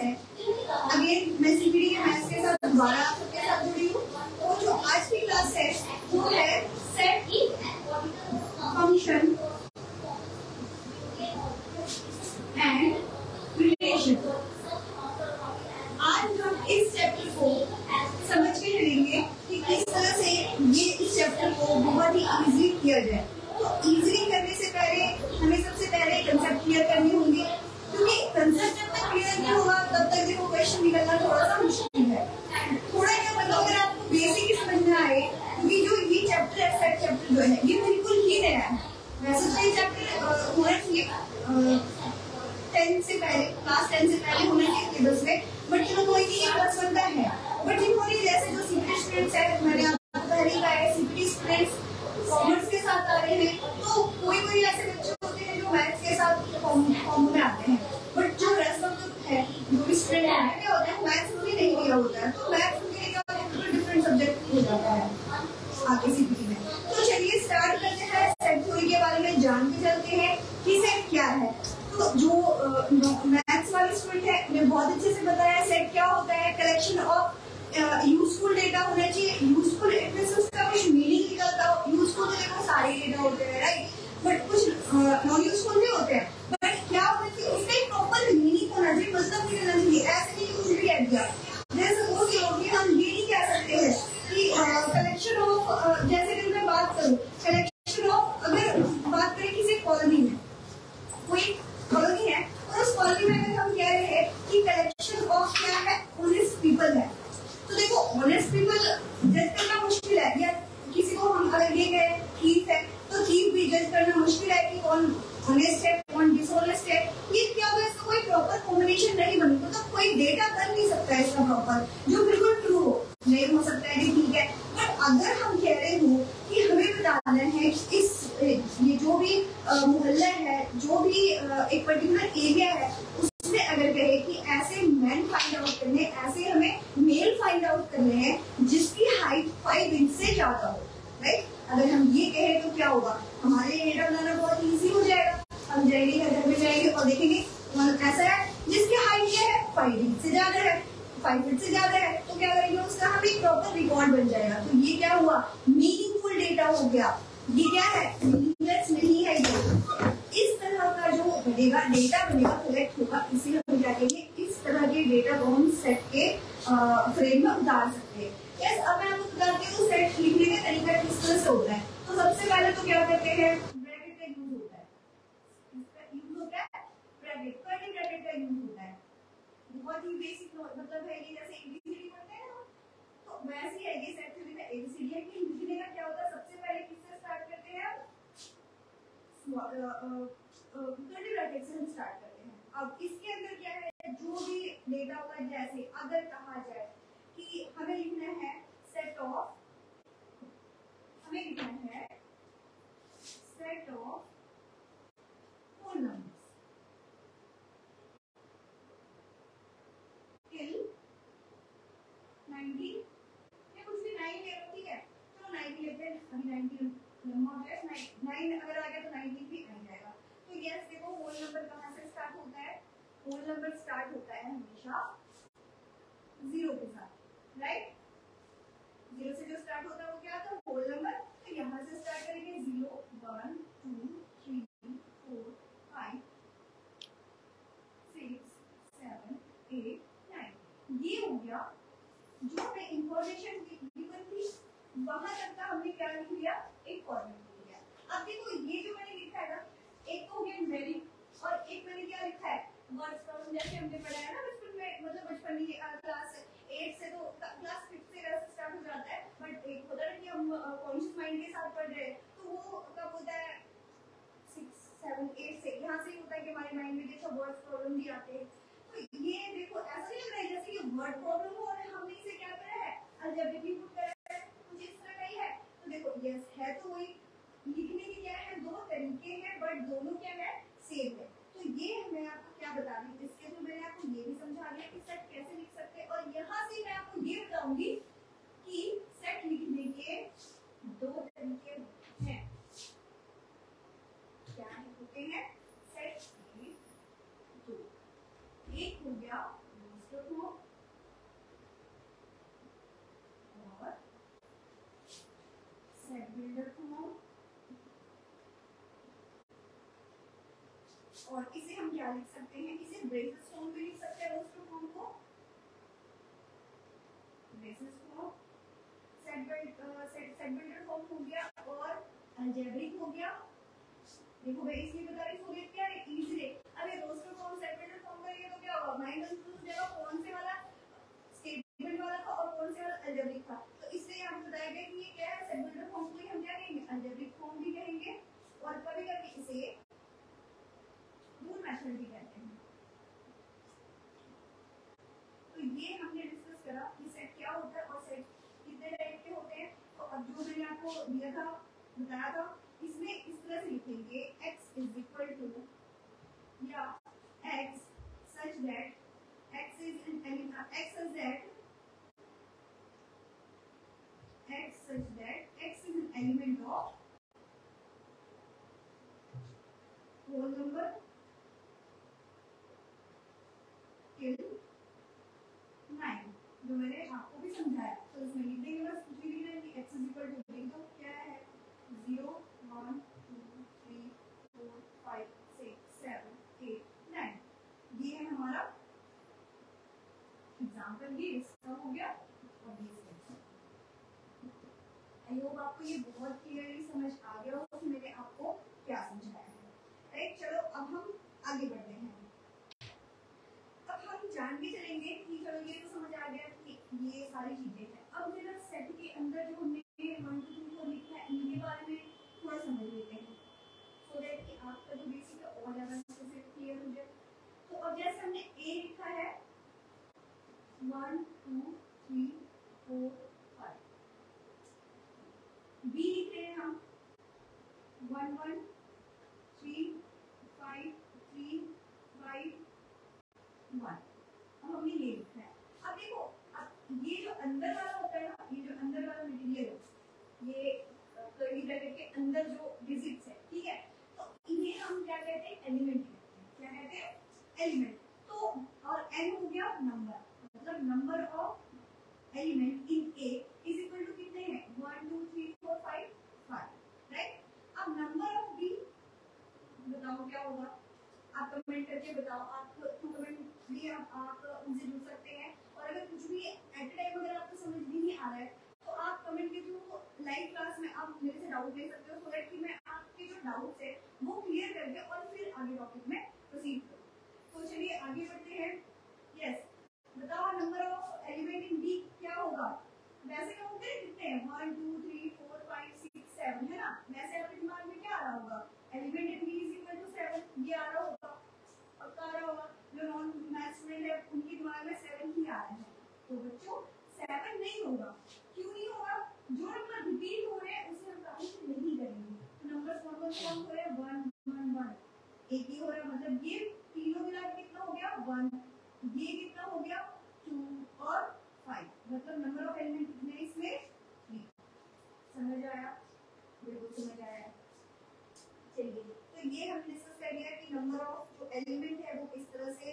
है, अगेन मैं सीपीडी के मैथ्स के साथ दोबारा आप सबके साथ जुड़ी हूँ। और जो आज की क्लास है वो है सेट फंक्शन एंड रिलेशन। आज हम इस चैप्टर को समझ के चलेंगे कि किस तरह से ये इस चैप्टर को बहुत ही इजीली किया जाए। तो इजीली करने से पहले हमें सबसे पहले कंसेप्ट क्लियर करनी होंगी, क्योंकि कंसेप्ट जब तक क्लियर नहीं होगा तब तक देखो क्वेश्चन निकलना थोड़ा सा मुश्किल है। थोड़ा क्या मतलब अगर आपको बेसिक ही समझ में आए, क्योंकि जो ये चैप्टर है सेट चैप्टर जो है ये बिल्कुल ही नया है। वैसे तो ये चैप्टर होना चाहिए 10 से पहले, क्लास 10 से पहले होना चाहिए सिलेबस में, बट चलो कोई नहीं, ये क्लास 1 का है। बट जिन्होंने जैसे जो सीपीटी स्टूडेंट्स है, मैंने आपको पहले ही कहा है सीपीटी स्टूडेंट्स कॉमर्स के साथ आ रहे हैं, तो कोई कोई ऐसे बच्चे होते हैं जो मैथ्स के साथ कॉमो में आते हैं, बट जो रेस्ट ऑफ द है जो भी स्टूडेंट है क्या होता है मैथ्स उन्हें नहीं दिया होता है, तो मैथ्स उनके लिए क्या होता है डिफरेंट सब्जेक्ट हो जाता है आगे सीपीटी में। तो चलिए स्टार्ट करते हैं, सेट थ्योरी के बारे में जान के चलते हैं कि सेट क्या है। तो जो मैथ्स वाले स्टूडेंट है उन्हें बहुत अच्छे से बताया सेट क्या होता है। कलेक्शन ऑफ यूजफुल डेटा होना चाहिए। यूजफुल इतने से उसका कुछ मीनिंग निकलता हो। यूजफुल तो देखो सारे डेटा होते हैं राइट, बट कुछ नॉन यूजफुल भी होते हैं, बट क्या होना चाहिए उसका एक प्रॉपर मीनिंग होना चाहिए, मतलब निकलना चाहिए। ऐसे नहीं कुछ भी कह दिया, जैसे सपोज कि हम ये नहीं कह सकते हैं कि कलेक्शन ऑफ, जैसे कि मैं बात करूं कलेक्शन ऑफ, अगर बात करें किसी कॉलोनी में, कोई कॉलोनी है और उस कॉलोनी में अगर हम कह रहे हैं कि कलेक्शन ऑफ क्या है ऑनेस्ट पीपल है, तो देखो ऑनेस्ट पीपल जज करना मुश्किल है, या किसी को हम अगर ये कहें थीफ है तो थीफ भी जज करना मुश्किल है कि कौन ऑनेस्ट है कौन डिसऑनेस्ट है। ये क्या होगा, इसका कोई प्रॉपर कॉम्बिनेशन नहीं बनी, मतलब कोई डेटा बन नहीं सकता है इसका प्रॉपर जो बिल्कुल ट्रू हो, नहीं हो सकता है कि ठीक है। बट अगर हम कह रहे हो कि हमें बताना है इस ये जो भी मोहल्ला है, जो भी एक पर्टिकुलर एरिया है, उसमें अगर कहे कि ऐसे मैन फाइंड आउट करने, ऐसे हमें मेल फाइंड आउट करने हैं जिसकी हाइट 5 इंच से ज्यादा हो, राइट। अगर हम ये कहें तो क्या होगा, हमारे लिए डेटा बनाना बहुत इजी हो जाएगा। हम जाएंगे घर में जाएंगे और देखेंगे ऐसा है जिसकी हाइट क्या है 5 इंच से ज्यादा है, 5 फीट से ज्यादा है, तो क्या करेंगे उसका हमें एक प्रॉपर रिकॉर्ड बन जाएगा। तो ये क्या हुआ, मीनिंगफुल डेटा हो गया। ये क्या है, मीनिंगलेस नहीं है। ये इस तरह का जो बनेगा डेटा बनेगा कलेक्ट होगा, इसीलिए हम क्या कहेंगे इस तरह के डेटा को हम सेट के फ्रेम में उतार सकते हैं। यस, अब मैं आपको बताती हूँ सेट लिखने का तरीका किस तरह से होता है। तो सबसे पहले तो क्या करते हैं, ब्रैकेट का यूज होता है। इसका यूज होता है ब्रैकेट, कर्ली ब्रैकेट का यूज होता है। बहुत ही बेसिक मतलब है ये, जैसे एबीसीडी पढ़ते हैं ना, तो वैसे ही है ये सेट थ्योरी में एबीसीडी है कि लिखने का क्या होता है, सबसे पहले किससे स्टार्ट करते हैं, कर्ली ब्रैकेट से हम स्टार्ट करते हैं। अब इसके अंदर क्या है, जो भी डेटा होगा, जैसे अगर कहा जाए कि हमें लिखना है सेट ऑफ, हमें लिखना है set of whole numbers till 90 या कुछ भी 9 ले लो, ठीक है, चलो 9 लेते हैं, अभी 90 लंबा हो जाए, 9 अगर आ गया तो 90 भी आ जाएगा। तो यस देखो होल नंबर कहाँ से स्टार्ट होता है, होल नंबर स्टार्ट होता है हमेशा 0 के साथ, राइट। 0 से जो स्टार्ट होता है वो क्या था, होल नंबर। तो यहाँ से स्टार्ट करेंगे 0 1 2 3 4 5 6 7 8 9। ये हो गया जो हमें इंफॉर्मेशन गिवन थी, वहां तक का हमने क्या लिख लिया, एक फॉर्मेट लिख लिया। अब देखो ये जो मैंने लिखा है ना, एक तो हो गया न्यूमेरिक और एक मैंने क्या लिखा है वर्ड्स प्रॉब्लम, जैसे हमने पढ़ा है ना बचपन में, मतलब बचपन में क्लास 8 से, तो क्लास 5 से वैसे स्टार्ट हो जाता है, बट एक होता है कि हम कॉन्शियस माइंड के साथ पढ़ रहे हैं, तो वो कब होता है 6 7 8 से, यहाँ से होता है कि हमारे माइंड में देखो वर्ड्स प्रॉब्लम भी आते हैं। तो ये देखो ऐसा नहीं लग रहा है जैसे कि वर्ड प्रॉब्लम हो और हमने इसे क्या करा है, अलजेब्रिकली पुट करा है, कुछ इस तरह का ही है। तो देखो यस है तो वही, लिखने के क्या है, दो तरीके हैं, बट दोनों क्या है, सेम है। तो ये मैं आपको क्या बता रही हूँ, इसके थ्रू मैंने आपको ये भी समझा दिया कि सेट कैसे लिख सकते हैं, और यहाँ से मैं आपको ये बताऊंगी कि सेट लिखने के दो तरीके हैं। क्या होते हैं सेट के दो, एक हो गया लूज और इसे हम क्या लिख सकते हैं, इसे ब्रेसेस फॉर्म में लिख सकते हैं, रोस्टर फॉर्म को braces form, set builder form हो गया और अलजेब्रिक हो गया। देखो मैं इसलिए बता रही हूँ क्या है इजीली। अब ये roster form set builder form करेंगे तो क्या होगा, माइंड कंफ्यूज हो जाएगा कौन से वाला स्टेटमेंट वाला था और कौन से वाला अलजेब्रिक था। तो इसलिए हम बताया गया कि ये क्या है, सेट बिल्डर फॉर्म को हम क्या कहेंगे, अलजेब्रिक फॉर्म भी कहेंगे और कभी कभी इसे रूल मेथड भी कहते हैं। तो ये हमने डिस्कस करा कि सेट क्या होता है और सेट कितने टाइप के होते हैं। तो अब जो मैंने आपको दिया था, बताया था, इसमें इस तरह से लिखेंगे x इज इक्वल टू या x such that x is an element, x such that x is an element of whole number till 9, जो मैंने आपको भी समझाया। तो इसमें लिख देंगे बस, कुछ भी लिखना है कि x is equal to तो क्या है 0 1 2 3 4 5 6 7 8 9, ये है हमारा एग्जाम्पल। ये इसका हो गया और ये आई होप आपको ये बहुत क्लियरली समझ आ गया हो कि मैंने आपको क्या समझाया है। राइट, चलो अब हम आगे बढ़ते हैं। अब हम जान भी चलेंगे कि चलो ये तो समझ आ गया कि ये सारी चीजें हैं। अब जरा सेट के अंदर जो हमने 1 2 3 4 लिखा है इनके बारे में थोड़ा समझ लेते हैं, सो दैट कि आपका जो बेसिक है और ज्यादा अच्छे से क्लियर हो जाए। तो अब जैसे हमने ए लिखा है 1 2 3 4 5, बी लिख रहे हैं हम 1 1 3 5 3 5 1। अब हमने ये लिखा है। अब देखो, अब ये जो अंदर वाला होता है ना, ये जो अंदर वाला मटेरियल है, ये कर्ली ब्रैकेट के अंदर जो डिजिट्स है, ठीक है, तो इन्हें हम क्या कहते हैं, एलिमेंट कहते हैं। क्या कहते हैं, एलिमेंट। तो और n हो गया नंबर, मतलब number of element in A is equal to कितने हैं 1 2 3 4 5 5, राइट। अब नंबर ऑफ बी बताओ क्या होगा, आप कमेंट करके बताओ। आप कमेंट भी आप उनसे जुड़ सकते हैं, और अगर कुछ भी एट टाइम अगर आपको समझ नहीं आ रहा है तो आप कमेंट के थ्रू लाइव क्लास में आप मेरे से डाउट ले सकते हो, सो दैट कि मैं आपके जो डाउट्स है वो क्लियर करके और फिर आगे टॉपिक में प्रोसीड करूँ। तो चलिए आगे बढ़ते हैं। यस, बताओ number of element in D क्या होगा। वैसे काउंट करें कितने हैं 1 2 3 4 5 6 7, है ना। वैसे आपके दिमाग में क्या आ रहा होगा, element in D is equal to 7, ये आ रहा होगा, पक्का आ रहा होगा। जो नॉन मैथ स्टूडेंट है उनके दिमाग में 7 ही आ रहा है। तो बच्चों 7 नहीं होगा, क्यों नहीं होगा, जो नंबर रिपीट हो रहे हैं उसे हम काउंट नहीं करेंगे। तो नंबर्स कौन कौन हो रहे हैं 1 1 1, एक ही हो रहा है, मतलब ये तीनों मिला के कितना हो गया 1, ये कितना हो गया 2 और 5, मतलब नंबर ऑफ एलिमेंट कितने इसमें 3। समझ आया, बिल्कुल समझ आया। चलिए, तो ये हमने डिस्कस कर लिया कि नंबर ऑफ जो एलिमेंट है वो किस तरह से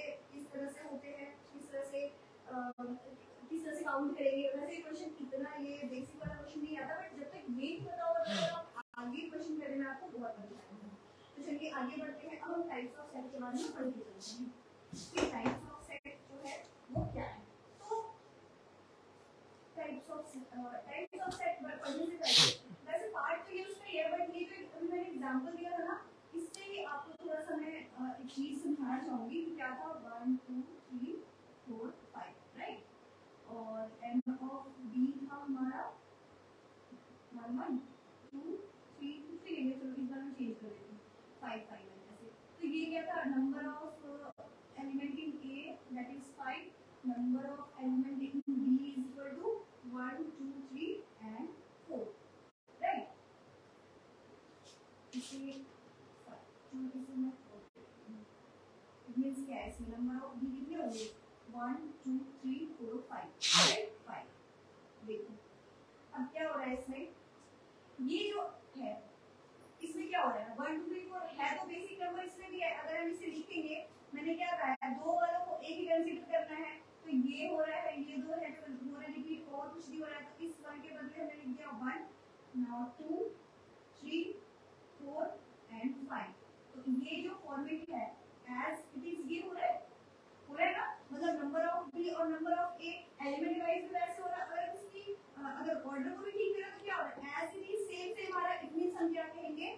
होते हैं, किस तरह से काउंट करेंगे। वैसे क्वेश्चन इतना ये बेसिक वाला क्वेश्चन नहीं आता, बट जब तक ये पता होगा तो आप आगे क्वेश्चन करने में आपको बहुत मजा आएगा। तो चलिए आगे बढ़ते हैं। अब हम टाइप्स ऑफ सेट के बारे में पढ़ के चलते हैं कि टाइप्स ऑफ सेट जो है वो क्या है। तो टाइप्स ऑफ सेट पढ़ने से पहले वैसे पार्ट तो ये उसमें है, बट ये जो मैंने एग्जांपल दिया था ना, इससे ही आपको थोड़ा सा मैं एक चीज समझाना चाहूंगी कि क्या था 1 2 3 4 5, राइट। और n ऑफ b था हमारा 1 1 2 3 लेंगे, चलो इस बार हम चेंज कर देते हैं 5 5 ऐसे। तो ये क्या था, number of element in a that is 5, number of element in b is equal to 1 2 3 and 4, right. इसे मींस क्या है, इसमें नंबर ऑफ b कितने हो गए 1 2 3 4 5, राइट 5। देखो अब क्या हो रहा है इसमें, ये जो है इसमें क्या हो रहा है 1 2 3 4 है तो बेसिक नंबर इसमें भी है। अगर हम इसे लिखेंगे, मैंने क्या कहा है दो वालों को एक ही कंसीडर करना है, तो ये हो रहा है, ये दो है तो हो रहा है रिपीट, और कुछ नहीं हो रहा है, तो इस 1 के बदले हमने लिख दिया 1, नाउ 2 3 4 and 5। तो ये जो फॉर्मेट है एज इट इज ये हो रहा है ना, मतलब नंबर ऑफ बी और number of A element wise भी वैसे हो रहा है। अगर इसकी अगर ऑर्डर को भी ठीक करें तो क्या हो रहा है, एज इट इज सेम आ रहा है। इट मींस हम क्या कहेंगे,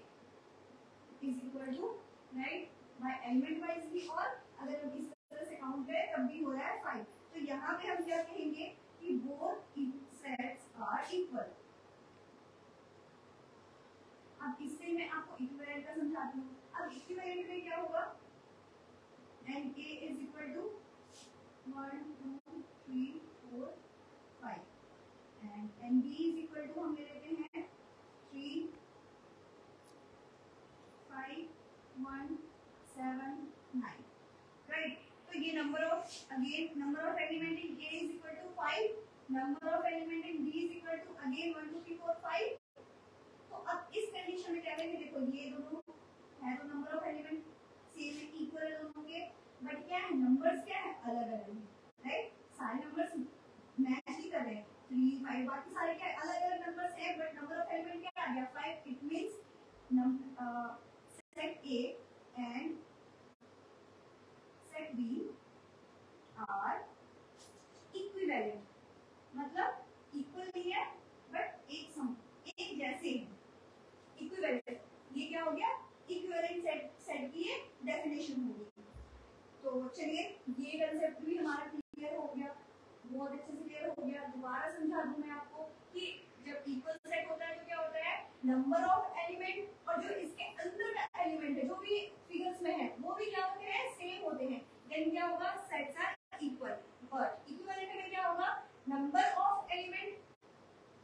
is equal to right by element wise भी, और अगर हम इस तरह से काउंट करें तब भी हो रहा है 5। तो यहाँ पे हम क्या कहेंगे कि बोथ सेट्स आर इक्वल। अब इससे मैं आपको इक्विवेलेंट का समझाती हूँ। अब इक्विवेलेंट में क्या होगा, and A is equal to 1 2 3 4 5 and B is equal to हम ले लेते हैं 3 5 1 7 9 राइट। तो ये number of again number of element in A is equal to 5, number of element in B is equal to again 1 2 3 4 5। तो अब इस condition में क्या करेंगे, देखो ये दोनों है तो नंबर ऑफ एलिमेंट सेम है, इक्वल दोनों के, बट क्या है नंबर्स क्या है अलग अलग है राइट। सारे नंबर्स मैच ही कर रहे हैं 3 5 बाकी सारे क्या अलग अलग नंबर्स है, बट नंबर ऑफ एलिमेंट क्या आ गया 5। It means set A and set B are equivalent, मतलब इक्वल नहीं है बट एक जैसे हैं, इक्विवेलेंट। ये क्या हो गया, इक्विवेलेंट सेट की एक डेफिनेशन होगी। तो चलिए ये कंसेप्ट भी हमारा क्लियर हो गया, बहुत अच्छे से क्लियर हो गया। दोबारा समझा दूं मैं आपको कि जब इक्वल सेट होता है तो क्या होता है, नंबर ऑफ एलिमेंट और जो इसके अंदर का एलिमेंट है जो भी फिगर्स में है वो भी क्या होते हैं, सेम होते हैं। देन क्या होगा, सेट्स आर इक्वल। और इक्विवेलेंट में क्या होगा, नंबर ऑफ एलिमेंट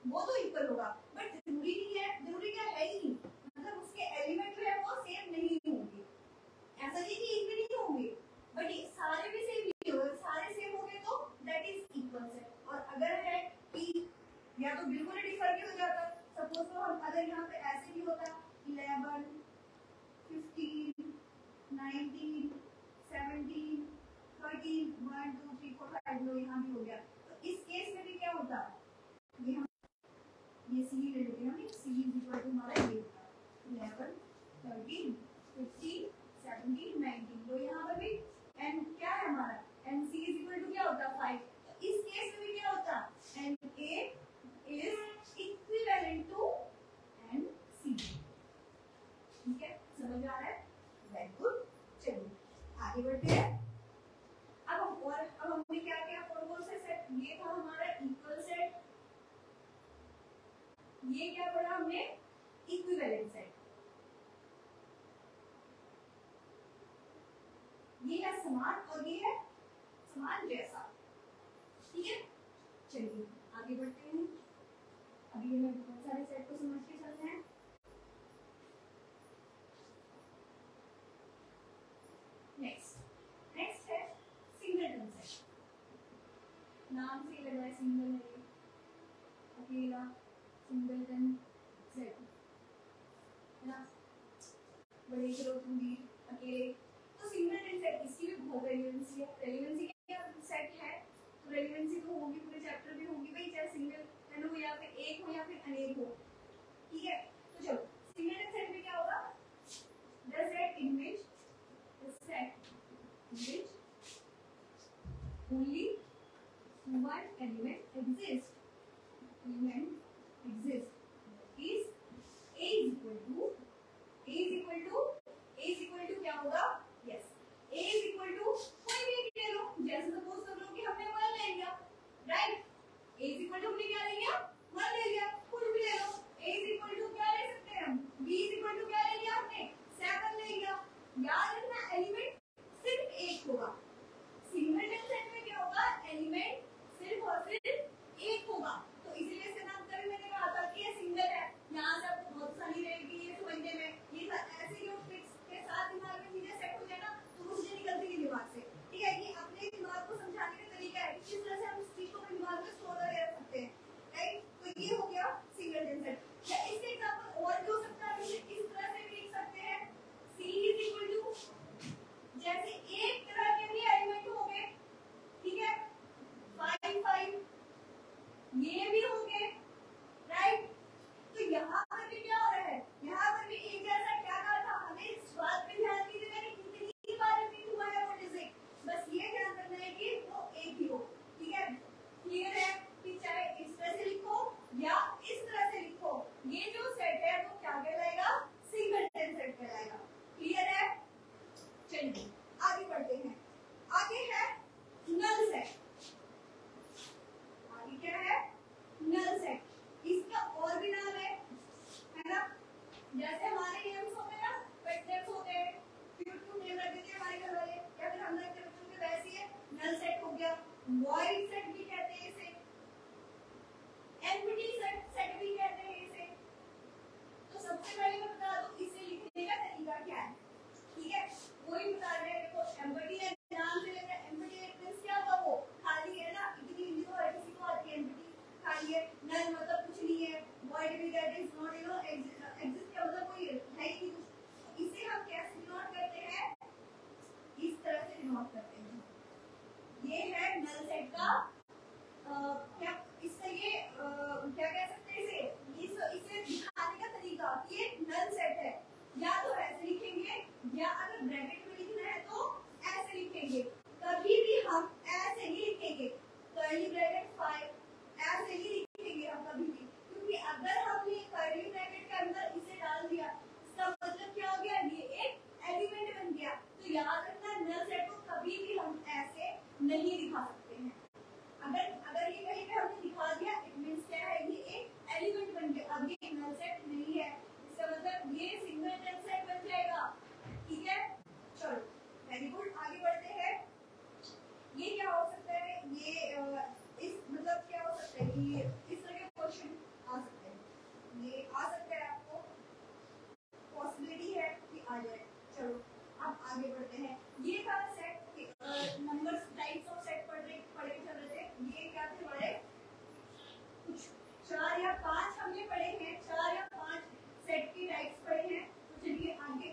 वो तो इक्वल होगा, बट जरूरी नहीं है, जरूरी क्या है ही नहीं, मतलब उसके एलिमेंट जो है वो सेम नहीं होंगे। ऐसा नहीं कि एक भी नहीं होंगे, बट ये सारे भी सेम नहीं होंगे। सारे सेम होंगे तो दैट इज इक्वल सेट। और अगर है कि या तो बिल्कुल डिफर भी हो जाता, सपोज तो हम अगर यहाँ पे ऐसे भी होता 11 15 19 17 13 1 2 3 4 5 लो यहाँ भी हो गया। तो इस केस में भी क्या होता, ये हम ये सी ले लेते हैं, सी इज इक्वल टू हमारा ये होता 11 13 15 17 19। तो यहाँ पर भी एन क्या है हमारा, n C is equal to क्या होता 5। तो इस केस में भी क्या होता, n A is equivalent to n C. ठीक है, समझ आ रहा है, वेरी गुड। चलिए आगे बढ़ते हैं। अब हमने क्या किया, कौन से सेट, ये था हमारा इक्वल सेट, ये क्या पढ़ा हमने, इक्विवेलेंट सेट। ये है समान और ये है समान जैसा। ठीक है, चलिए आगे बढ़ते हैं। अभी हमें बहुत सारे सेट को समझ के चलते हैं। नेक्स्ट है सिंगलटन सेट। नाम से लग रहा है सिंगल है, अकेला सिंगलटन सेट है ना, बड़े स्रोत होंगी अकेले। तो सिंगलटन सेट इसकी भी बहुत रेलेवेंसी है। रेलेवेंसी क्या सेट है, तो रेलेवेंसी तो होगी, पूरे चैप्टर में होगी भाई, चाहे सिंगल हो या फिर एक हो या फिर अनेक हो। ठीक है, तो चलो सिंगलटन सेट में क्या होगा, the set in which only one element exists is A is equal to क्या होगा, yes A is equal to कोई भी ले लो, जैसे सपोज कर लो कि हमने 1 ले लिया, right. A is equal to हमने क्या ले लिया, 1 ले लिया, कुछ भी ले लो। A is equal to क्या ले सकते हैं हम, B is equal to क्या ले लिया हमने, 7 ले लिया। याद रखना एलिमेंट सिर्फ एक होगा। सिंगलटन सेट में क्या होगा, एलिमेंट सिर्फ और सिर्फ एक होगा। तो इसीलिए इसका नाम कभी मैंने कहा था कि वॉइड सेट भी कहते हैं इसे, एम्प्टी सेट भी कहते हैं इसे। तो सबसे पहले मैं बता दूं इसे लिखने का तरीका क्या है, ठीक है? वही बता रहे हैं, देखो एम्प्टी है, नाम से लग रहा है एम्प्टी मींस क्या होगा, वो खाली है ना, इतनी हिंदी तो हर किसी को आती है, एम्प्टी खाली है, नल मतलब कुछ नहीं है, वॉइड भी that is not you know exist का मतलब कोई है ही नहीं कुछ। इसे हम कैसे डिनोट करते हैं, इस तरह से डिनोट करते हैं। ये है नल सेट का क्या इसका ये क्या कह सकते हैं इसे दिखाने का तरीका कि ये नल सेट है। या तो ऐसे लिखेंगे या अगर ब्रैकेट में लिखना है तो ऐसे लिखेंगे, कभी भी हम ऐसे नहीं लिखेंगे कर्ली ब्रैकेट 5 ऐसे नहीं लिखेंगे हम कभी भी, क्योंकि अगर हमने कर्ली ब्रैकेट के अंदर इसे डाल दिया इसका मतलब क्या हो गया, ये एक एलिमेंट बन गया। तो याद रखना नल सेट को कभी भी हम ऐसे नहीं दिखा सकते हैं। अगर ये कहीं पे हमने दिखा दिया इट मींस क्या है, ये एक एलिमेंट बन गया, अब ये नल सेट नहीं है, इसका मतलब ये सिंगल नल सेट बन जाएगा, ठीक है? चलो वेरी गुड, आगे बढ़ते हैं। ये क्या हो सकता है, ये इस मतलब क्या हो सकता है कि इस तरह के क्वेश्चन आ सकते हैं, ये आ सकता है, आपको पॉसिबिलिटी है कि आ जाए। चलो अब आगे बढ़ते हैं। ये था set numbers types of set पढ़े चल रहे थे। ये क्या थे हमारे, कुछ 4 या 5 हमने पढ़े हैं, 4 या 5 सेट की टाइप्स पढ़े हैं। तो चलिए आगे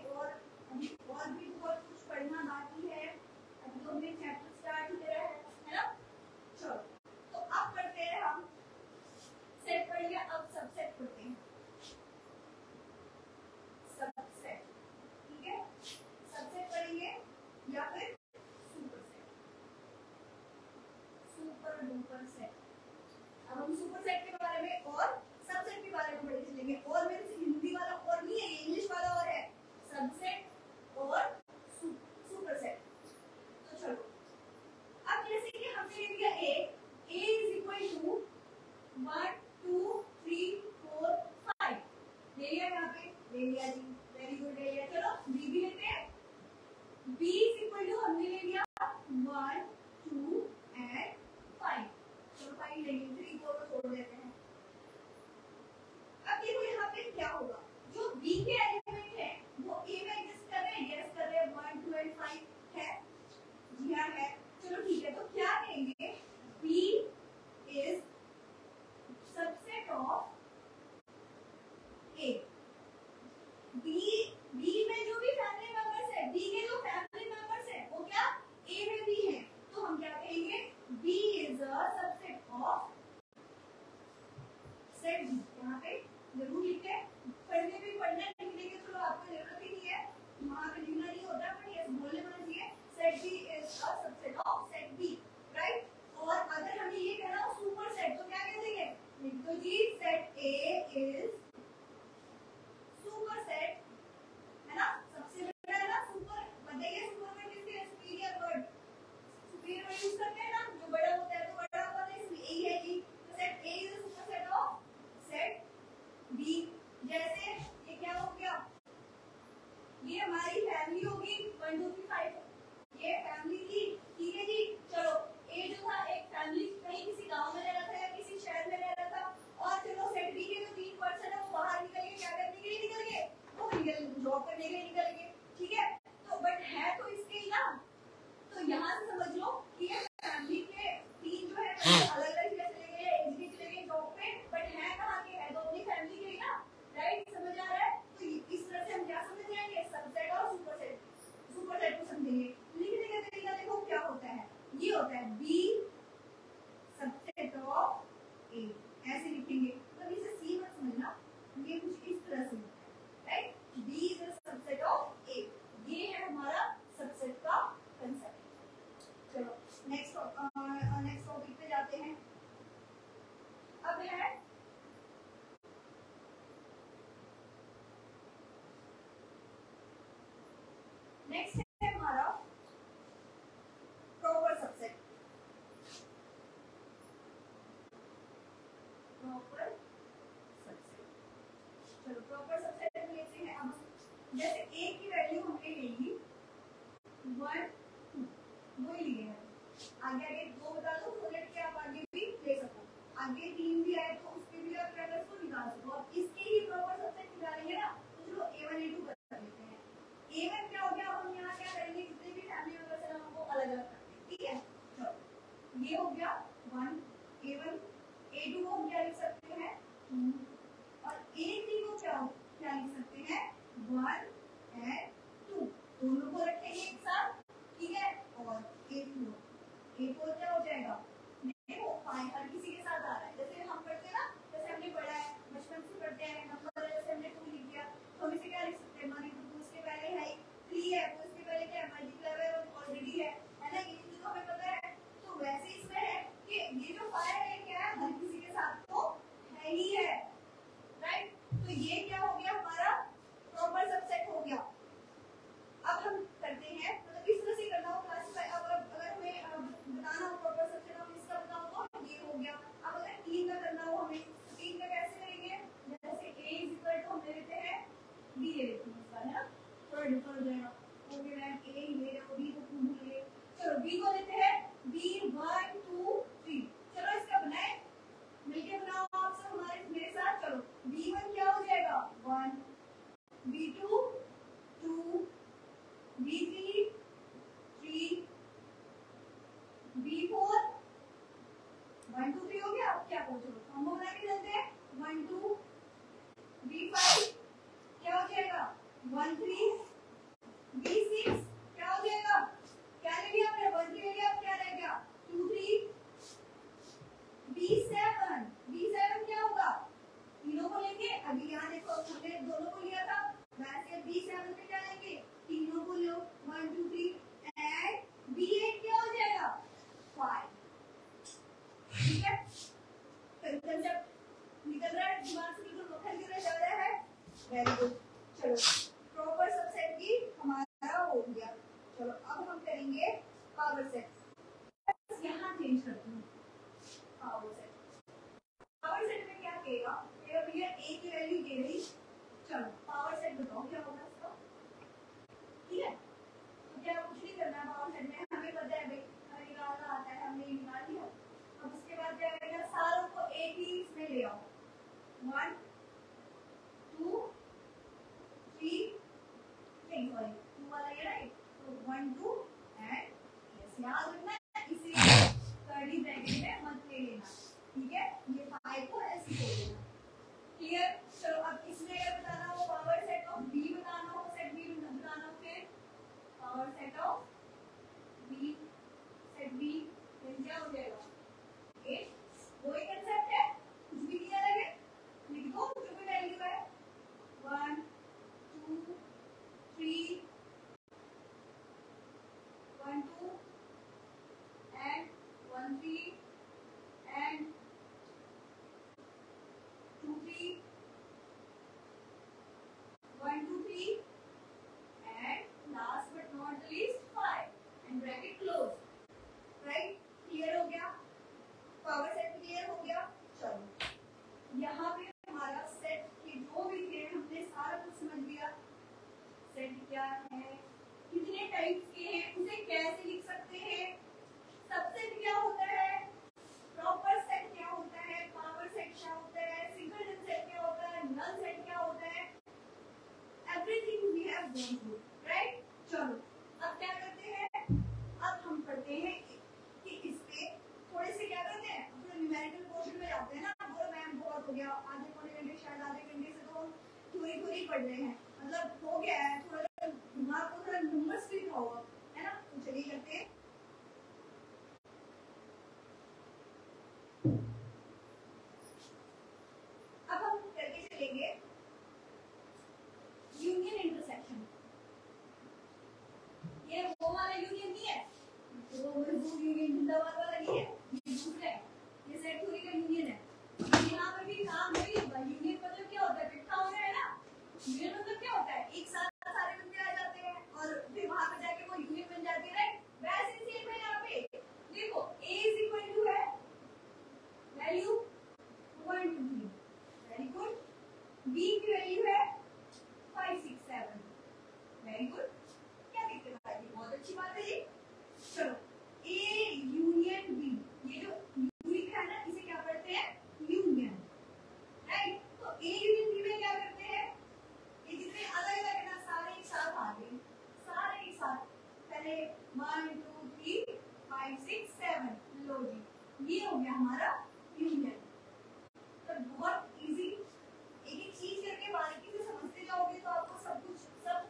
अभी और भी बहुत कुछ पढ़ना बाकी है, अभी तो हमने चैप्टर स्टार्ट ही करा है ना। चलो तो अब पढ़ते हैं हम, सेट पढ़ लिया, अब सबसेट पढ़ते हैं। सबसेट, ठीक है, सबसेट पढ़ेंगे या फिर super set, super duper set. अब हम सुपर सेट के बारे में और सबसेट के बारे में पढ़े चलेंगे, और मेरे से हिंदी वाला और नहीं है, इंग्लिश वाला और है, सबसेट और सुपर सेट। तो चलो अब जैसे कि हमने ले लिया a इज इक्वल टू 1 2 3 4 5 ले लिया, यहाँ पे ले लिया जी, वेरी गुड ले लिया। चलो b भी लेते हैं, b इज इक्वल टू हमने ले लिया 1 2 एंड 5, चलो 5 लेंगे, 3 4 को छोड़ देते हैं। अब देखो यहाँ पे क्या होगा, जो b के एलिमेंट है वो a में एग्जिस्ट कर रहे हैं, यस कर रहे हैं, 1 2 एंड 5 है, जी हाँ है। चलो ठीक है, तो क्या कहेंगे, b is subset of a। b में जो भी फैमिली मेंबर्स है, b के जो फैमिली मेंबर्स है वो क्या a में भी है, तो हम क्या कहेंगे, b is a subset of set b। यहाँ पे जरूर लिखे, पढ़ने भी पढ़ना लिखने की तो आपको जरूरत ही नहीं है, वहाँ पे लिखना नहीं होता, बट यस बोलने में चाहिए set b is a subset of set b, right. और अगर हमें ये कहना हो सुपर सेट तो क्या कह देंगे, तो जी set a is super set, है ना, सबसे बड़ा है ना सुपर, बताइए सुपर वर्ड किसके लिए, superior word, superior word use करते हैं ना, जो बड़ा होता है तो बड़ा होता है, इसलिए ए है जी। तो set A is a super set of set B. जैसे ये क्या हो गया, ये हमारी फैमिली होगी 1 2 3 5, ये फैमिली थी, ठीक है जी। चलो ए जो था एक फैमिली कहीं किसी गांव में रह रहा था या किसी शहर में रह रहा था, और चलो सेट बी के जो 3 पर्सन है वो बाहर निकल गए, क्या करने के लिए निकल गए, वो निकल जॉब करने के लिए निकल गए, ठीक है। तो बट है तो इसके ही ना, तो यहाँ से समझ लो कि ये फैमिली के 3 जो है अलग अलग जगह चले गए, एज भी चले गए जॉब पे, बट है कहाँ के, है तो अपनी फैमिली के ही ना, राइट, समझ आ रहा है। तो इस तरह से हम क्या समझ जाएंगे, सबसेट और सुपर सेट, सुपर सेट को समझेंगे। लिखने का तरीका देखो क्या होता है, ये होता है b सबसेट ऑफ a, ऐसे लिखेंगे, तो इसे c मत समझना, ये कुछ इस तरह से होता है, right, b is a subset of a, ये है हमारा सबसेट का कांसेप्ट। चलो नेक्स्ट टॉपिक पे जाते हैं। अब है नेक्स्ट है हमारा प्रॉपर सबसेट। आगे 3 भी आए तो उसके भी आप ट्रायंगल्स को निकाल सको। अब इसके ही प्रॉपर सबसेट निकालेंगे ना, तो चलो A1 A2 कर लेते हैं। A1 क्या हो गया, हम यहाँ क्या करेंगे, जितने भी फैमिली मेंबर्स हैं उनको अलग अलग करते हैं, ठीक है। चलो ये हो गया 1 A1, A2 को हम क्या लिख सकते हैं 2, और A3 को क्या लिख सकते हैं 1 and 2, दोनों को रखेंगे एक साथ, ठीक है। और A4 क्या हो जाएगा, देखो फाइन हर किसी के साथ आ रहा है, जैसे हम पढ़ते हैं ना, जैसे हमने पढ़ा है बचपन से पढ़ते हैं, नंबर जैसे हमने 2 लिख दिया तो हम इसे क्या लिख सकते हैं, मान लीजिए 2 इसके पहले है 3 है, तो इसके पहले क्या है मल्टीप्लाई है ऑलरेडी है ना, ये चीज तो हमें पता है। तो वैसे इसमें है कि ये जो 5 है क्या है, हर किसी के साथ तो है ही है, राइट। तो ये क्या हो गया, हमारा प्रॉपर सबसेट हो गया। अब हम करते हैं, मतलब किस तरह से करना हो क्लासिफाई, अब अगर हमें बताना हो प्रॉपर सबसेट, हम इसका बताओ तो ये हो गया। अब अगर 3 का करना हो हमें, 3 का कैसे करेंगे, जैसे A = हम ले लेते हैं B ले लेते हैं, इसका है ना थोड़ा डिफर हो जाएगा, ओके मैम A ले लो, B को भूल गए, चलो B को लेते हैं B 1 2 3, चलो इसका बनाए, मिलके बनाओ आप सब हमारे मेरे साथ, चलो B1 क्या हो जाएगा 1, B2 2, B3 3, B4 1 2 3 हो गया। अब क्या पूछो, हम बना के चलते हैं 1 2, B5 क्या हो जाएगा 1 3, B6 क्या हो जाएगा, क्या ले लिया हमने 1 3 ले लिया, अब क्या रह गया 2 3, B7 क्या होगा, तीनों को लेंगे। अभी यहाँ देखो हमने दोनों को लिया था, वैसे B7 पे क्या लेंगे, तीनों को लो 1 2 3, एंड B8 क्या हो जाएगा 5, ठीक है। कंसेप्ट निकल रहा है दिमाग से, बिल्कुल मक्खन की तरह जा रहा है, वेरी गुड। चलो प्रॉपर सबसेट की हमारा हो गया। चलो अब हम करेंगे पावर सेट, यहाँ चेंज करते हैं पावर सेट। पावर सेट में क्या कहेगा, भैया A की वैल्यू दे रही, चलो पावर सेट बताओ क्या होगा इसका, ठीक है। तो क्या कुछ नहीं करना पावर सेट में, हमें पता है भाई हमें निकालना आता है, हमने निकाल लिया। अब उसके बाद क्या करेंगे, सारों को एक ही इसमें ले आओ, 1 2 3 नहीं सॉरी 2 वाला ये राइट, तो 1 2 एंड यस, याद रखना इसी कर्ली ब्रैकेट में मत ले लेना, ठीक है। ये 5 को ऐसे ले लेना, क्लियर। चलो अब इसमें अगर बताना हो पावर सेट ऑफ B बताना हो, सेट B बताना हो, फिर power set of B, set B फिर क्या हो जाएगा, ये वही कंसेप्ट है, कुछ भी नहीं अलग है, लिख दो जो भी वैल्यू है 1 2 3 1 2 and 1 3 and 2 3 1 2 3 and last but not the least 5 and bracket close, right। Clear हो गया, पावर सेट क्लियर हो गया। चलो यहाँ पे हमारा सेट के जो भी थे हमने सारा कुछ समझ लिया, सेट क्या है, कितने टाइप्स के हैं, उसे कैसे लिख सकते हैं, सबसेट क्या होता है, प्रॉपर सेट क्या होता है, पावर सेट क्या होता है, सिंगलटन सेट क्या होता है, नल सेट क्या होता है, everything we have gone through, right. चलो अब क्या करते हैं, अब हम पढ़ते हैं कि इस पे थोड़े से क्या करते हैं, अपने न्यूमेरिकल पोर्शन में जाते हैं ना, बोलो मैम बहुत हो गया, आधे पौने घंटे शायद आधे घंटे से तो हम थ्योरी पढ़ रहे हैं, मतलब हो गया है, थोड़ा दिमाग को थोड़ा नंबर्स भी था हुआ है ना। तो चलिए करते हैं, अब हम करके चलेंगे यूनियन इंटरसेक्शन। ये वो वाला यूनियन नहीं है, वो मजबूत यूनियन जिंदाबाद वाला नहीं है, ये दूसरा है, ये सेट थ्योरी का यूनियन है। यहाँ पर भी काम वही होगा, यूनियन मतलब क्या होता है, इकट्ठा होना है ना, यूनियन मतलब क्या होता है, एक साथ सारे बंदे आ जाते हैं लो जी, ये हो गया हमारा यूनियन। तो बहुत इजी, एक एक चीज करके बारीकी से समझते जाओगे तो आपको सब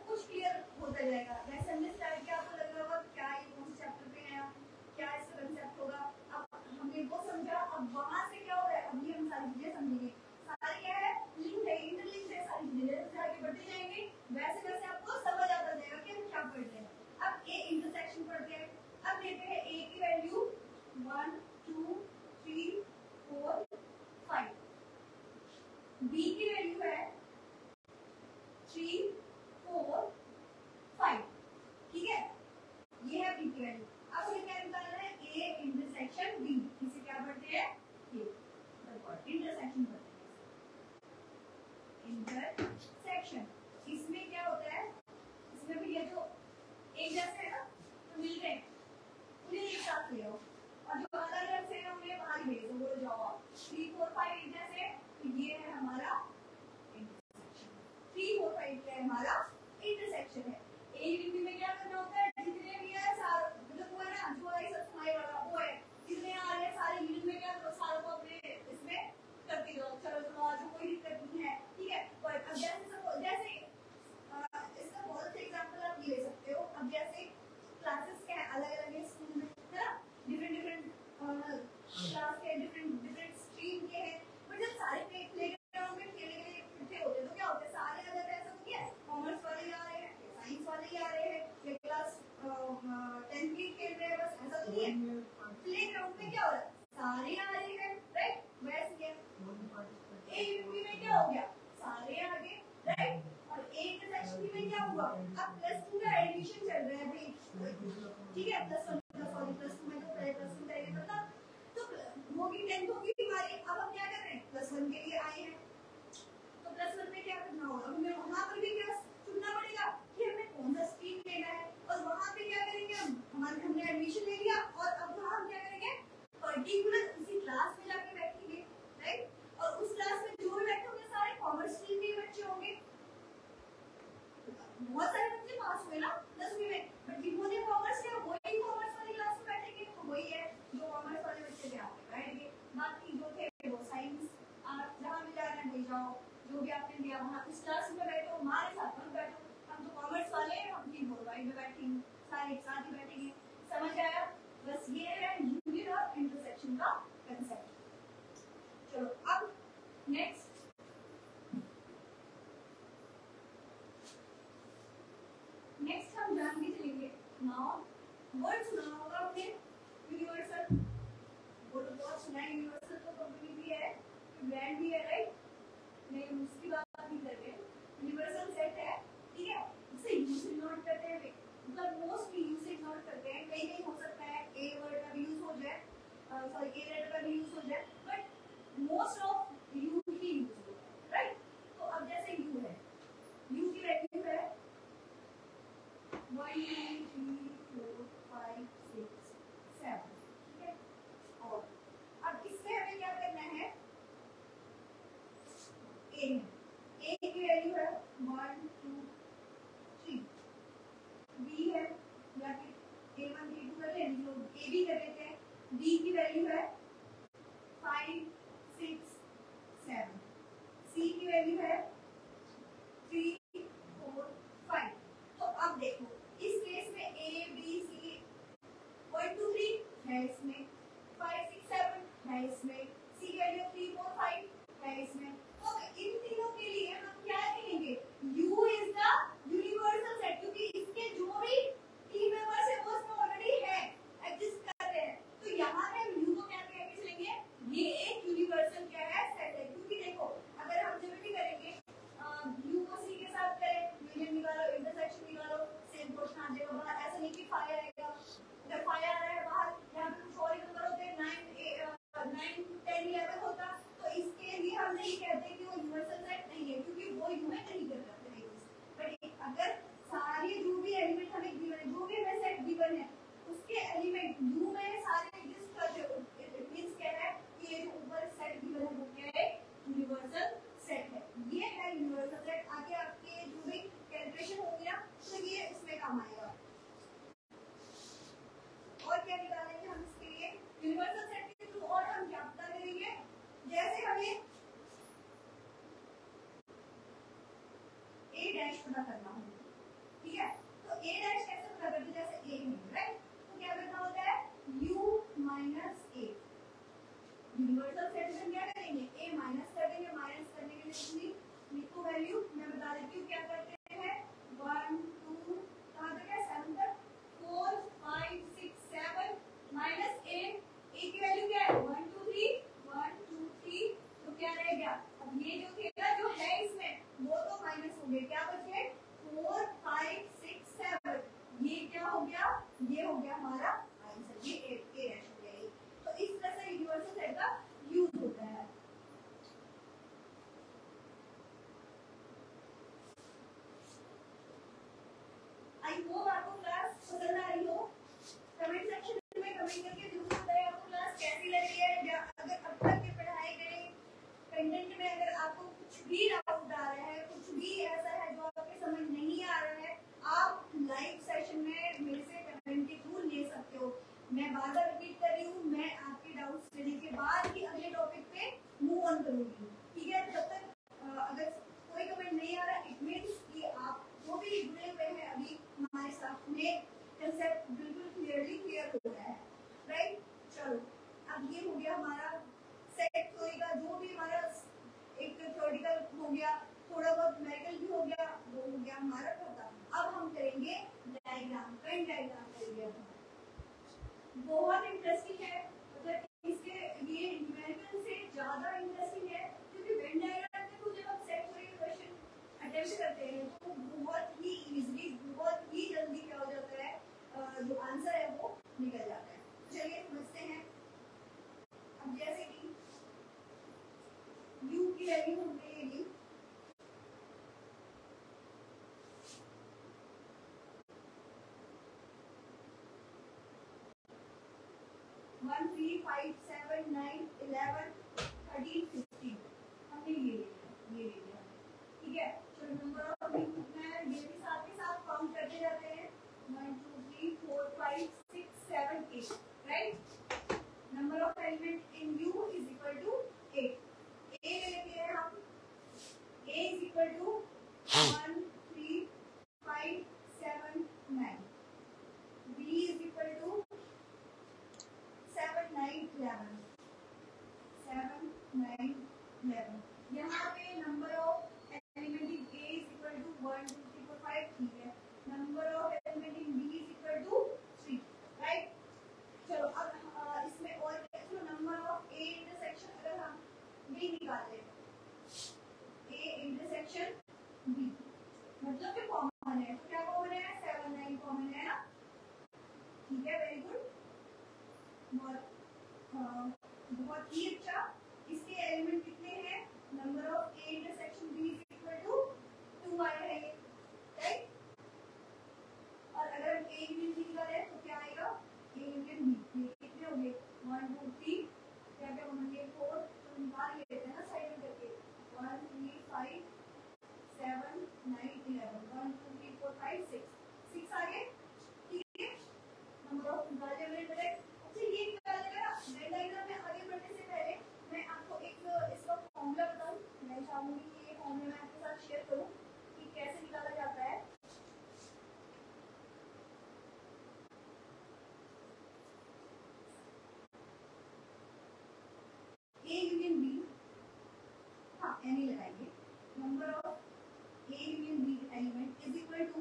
कुछ क्लियर होता जाएगा। जैसे हमने स्टार्ट किया आपको लग रहा होगा क्या ये कौन से चैप्टर पे है, क्या इसका कंसेप्ट होगा। अब हमने वो समझा, अब वहां से क्या हो रहा है, अब ये हम सारी चीजें समझेंगे। सारी क्या है, लिंक है, इंटरलिंक है, सारी चीजें जैसे आगे बढ़ते जाएंगे वैसे वैसे आपको समझ आता जाएगा कि हम क्या पढ़ रहे हैं। अब ए इंटरसेक्शन पढ़ते हैं। अब लेते हैं ए की वैल्यू 1 2 3 4 5, बी की वैल्यू है 3 4 5, ठीक है, ये है बी की वैल्यू। अब हमें क्या निकालना है, ए इंटरसेक्शन बी, इसे क्या पढ़ते हैं, ये इंटरसेक्शन पढ़ते हैं, इंटरसेक्शन। इसमें क्या होता है, इसमें भी ये जो एक जैसे है ना, तो मिल रहे हैं, उन्हें एक साथ ले आओ, और जो अलग अलग से है उन्हें बाहर भेज दो, बोल जाओ आप 3 4 5 एक जैसे, तो ये है हमारा इंटरसेक्शन। 3 4 5 क्या है, हमारा इंटरसेक्शन है। एक यूनिट में क्या करना होता है, जितने भी है सारे, मतलब वो है ना जो है सब समाई वाला वो है, जितने आ रहे हैं सारे यूनिट में क्या करो, सारों को अपने इसमें करती रहो। चलो चलो आज कोई दिक्कत नहीं है, ठीक है। पर अब जैसे इसका बहुत से एग्जांपल आप ले सकते हो। अब जैसे क्लासेस क्या है, अलग अलग है स्कूल में, है ना, डिफरेंट क्लास के डिफरेंट स्ट्रीम के हैं, बट जब सारे प्लेग्राउंड में खेलने के लिए इकट्ठे होते हैं तो क्या होता है, सारे अगर ऐसा तो क्या है, कॉमर्स वाले ही आ रहे हैं, साइंस वाले ही आ रहे हैं, या क्लास 10th की खेल रहे हैं, बस ऐसा तो नहीं है। प्लेग्राउंड में क्या हो रहा है, सारे आ रहे हैं, राइट, वैसे है। एक यूनिट में क्या हो गया, सारे आ गए, राइट, और एक सेक्शन में क्या हुआ, अब +2 का एडमिशन चल रहा है भाई, ठीक है, +1 +2 में तो पहले +2 करेंगे, मतलब तो होगी 10th होगी हमारी। अब हम क्या कर रहे हैं, +1 के लिए आए हैं, तो +1 में क्या करना होगा, हमें वहां पर भी क्या चुनना पड़ेगा कि हमें कौन सा स्ट्रीम लेना है, और वहां पे क्या करेंगे, हमने एडमिशन ले लिया, और अब वहां हम क्या करेंगे, पर्टिकुलर उसी क्लास में जाके बैठेंगे, राइट, और उस क्लास में जो भी बैठे होंगे सारे कॉमर्स स्ट्रीम के बच्चे होंगे। बहुत सारे बच्चे पास हुए ना 10वीं में, बट जिन्होंने कॉमर्स किया वही कॉमर्स वाली क्लास में बैठेंगे, तो वही है जो कॉमर्स वाले बच्चे थे आप बैठेंगे, बाकी जो थे वो साइंस, आप जहाँ भी जाना है जाओ, जो भी आपने लिया वहाँ उस क्लास में बैठो, हमारे साथ मत बैठो, हम तो कॉमर्स वाले हैं, हम 3 4 में बैठेंगे, सारे एक साथ ही बैठेंगे। समझ आया, बस ये है यूनियन और इंटरसेक्शन का कंसेप्ट। चलो अब नेक्स्ट हम जान के चलेंगे। नाउ वर्ड सुना होगा आपने, यूनिवर्सल, वो तो बहुत सुना है, यूनिवर्सल तो कंपनी भी है, ब्रांड भी है, राइट, नहीं उसकी बात नहीं कर रहे, यूनिवर्सल सेट है, ठीक है, इसे यूज नोट करते हैं, मतलब मोस्टली यूज नोट करते हैं, कहीं कहीं हो सकता है ए वर्ड का भी यूज हो जाए, सॉरी ए लेटर का भी यूज हो जाए, but most of you he use होता है, राइट। तो अब जैसे यू है, यू की वैल्यू है 1 2 3 4 5 6 7, ठीक है, और अब इसमें हमें क्या करना है, ए है, ए की वैल्यू है 1 2 3, बी है, या फिर A1 A2 कर लें, जो ए भी कर लेते हैं, बी की वैल्यू है 5 6 7, सी की वैल्यू है 3 4 5। तो अब देखो इस केस में ए बी सी 1 2 3 है, इसमें 5 6 7 है, इसमें सी की वैल्यू 3 4 5 है इसमें, तो इन तीनों के लिए हम क्या कहेंगे, U is the universal set, क्योंकि इसके जो भी 3 मेंबर्स है वो इसमें ऑलरेडी है, एग्जिस्ट कर रहे हैं, तो यहाँ पे हम U को क्या कह के चलेंगे, ये एक यूनिवर्सल क्या है, सेट है, क्योंकि देखो अगर हम जब भी करेंगे पता करना होगा, ठीक है। तो a डैश कैसे पता करते हैं, जैसे a है राइट, तो क्या करना होता है u minus a, universal set में क्या करेंगे a माइनस कर देंगे, माइनस करने के लिए लिखो वैल्यू, मैं बता देती हूँ क्या करते हैं 1 2 कहां तक है 7 तक, 4 5 6 7 माइनस a की वैल्यू क्या है 1 2 3 1 2 3, तो क्या रह गया, अब ये जो थेटा जो है इसमें वो तो माइनस हो गए, क्या बच गए 4 5 6 7, ये क्या हो गया, ये हो गया हमारा आंसर, ये a डैश हो गया। तो इस तरह से यूनिवर्सल सेट का यूज होता है। आई होप आपको क्लास पसंद आ रही हो, कमेंट सेक्शन में कमेंट करके जरूर बताइए आपको क्लास कैसी लगी है, या अगर अब तक के पढ़ाए गए कंटेंट में अगर आपको कुछ भी डाउट आ रहा है, कुछ भी ऐसा है जो आपके समझ नहीं आ रहा है, आप लाइव सेशन में मेरे से कमेंट के थ्रू ले सकते हो। मैं बार बार रिपीट कर रही हूँ, मैं आपके डाउट्स लेने के बाद ही अगले टॉपिक पे मूव ऑन करूंगी, ठीक है। जब तक अगर कोई कमेंट नहीं आ रहा, इट मींस कि आप वो भी जुड़े हुए हैं अभी हमारे साथ में, कंसेप्ट बिल्कुल क्लियरली क्लियर हो रहा है राइट। चलो अब ये हो गया हमारा सेट थ्योरी का, जो भी हमारा एक थ्योरेटिकल हो गया, थोड़ा बहुत न्यूमेरिकल भी हो गया, वो हो गया हमारा खत्म। अब हम करेंगे डायग्राम, पेन डायग्राम करेंगे। बहुत इंटरेस्टिंग है, मतलब इसके ये न्यूमेरिकल से ज्यादा इंटरेस्टिंग है, क्योंकि वेन डायग्राम में तो जब हम सेट थ्योरी क्वेश्चन अटेम्प्ट करते हैं तो बहुत ही इजीली, बहुत ही जल्दी क्या हो जाता है, जो आंसर है वो निकल जाता है। चलिए समझते हैं। अब जैसे कि u की वैल्यू हमने ले ली, वन 3 5 7 9 11 13 15 हमने ये ले लिया, ठीक है। तो नंबर ऑफ मैं ये भी साथ के साथ काउंट करते जाते हैं, 1 2 3 4 5 6 7 8 right. Number of element in u is equal to 8, a ले लेते हैं हम, a is equal to 1 3 5 7 9, b is equal to 7 9 11 7 9 11। यहाँ पे number of element in a is equal to 1 2 3 4 5, ठीक है। Number of element in b is equal to 3 right. चलो अब इसमें और चलो नंबर ऑफ a इंटरसेक्शन अगर हम b निकाल लें, a इंटरसेक्शन b मतलब कि कॉमन है, तो क्या कॉमन है 7 9 कॉमन है ना, ठीक है वेरी गुड, बहुत ही अच्छा। इसके एलिमेंट कितने हैं, number of a intersection b is equal to 2 आया है राइट। और अगर हम a यूनियन b करें तो क्या आएगा a यूनियन b, कितने हो गए 1 2 3, क्या क्या होंगे 4, तो निकाल लेते हैं ना साइड में करके, 1 3 5 7 9 11 1 2 3 4 5 6 आ गए, ठीक है। नंबर ऑफ निकाल लेते हैं। अच्छा ये निकालने का वेन डायग्राम में आगे बढ़ने से पहले मैं आपको एक इसका फॉर्मूला बताऊं, मैं चाहूंगी कि ये फॉर्मूला मैं आपके साथ शेयर करूं कि कैसे निकाला जाता है। a यूनियन b, हाँ एन लगाएंगे, number of a union b element is equal to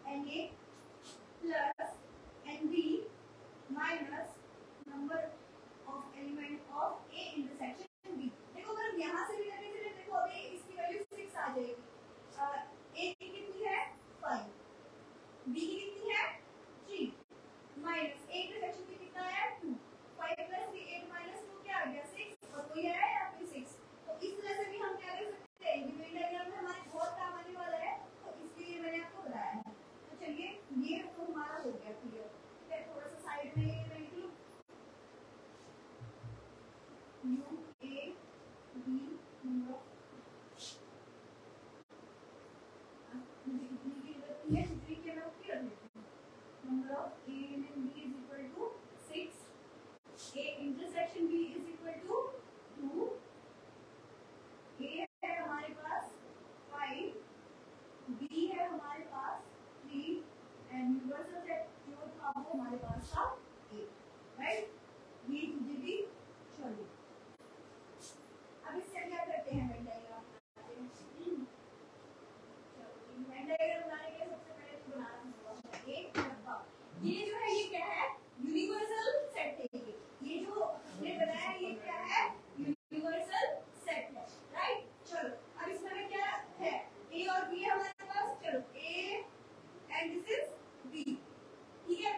na plus nb minus number of element of a intersection b। देखो अगर यहाँ से भी करने के लिए देखो अभी इसकी वैल्यू 6 आ जाएगी, a की कितनी है 5, b की कितनी है 3 माइनस a इंटरसेक्शन की कितना है 2, 5 प्लस 3 8 माइनस 2 क्या आ गया 6, और कोई है या फिर 6। तो इस तरह से भी हम क्या कर सकते हैं, ये वेन डायग्राम में हमारे बहुत काम आने वाला है, तो इसलिए मैंने आपको बताया है। तो चलिए ये तो हमारा हो गया क्लियर, ठीक है। थोड़ा सा साइड में मैं लिख लूं u a b नंबर मुझे कितनी की जरूरत है, जितनी की मैं उसकी रख लेती हूँ, number of a and b is equal to 6, a intersection b is equal to 2, a है हमारे पास 5, b है सा ए, राइट, ये चीजें भी चलो। अब इससे क्या करते हैं, वेन डायग्राम बनाते हैं। चलो वेन डायग्राम बनाने के लिए सबसे पहले तो बनाना होगा एक डब्बा। ये जो है ये क्या है, यूनिवर्सल सेट है। ये जो हमने बनाया है ये क्या है, यूनिवर्सल सेट है, राइट। चलो अब इसमें क्या है, ए और बी है हमारे पास। चलो A and this is B, ठीक है।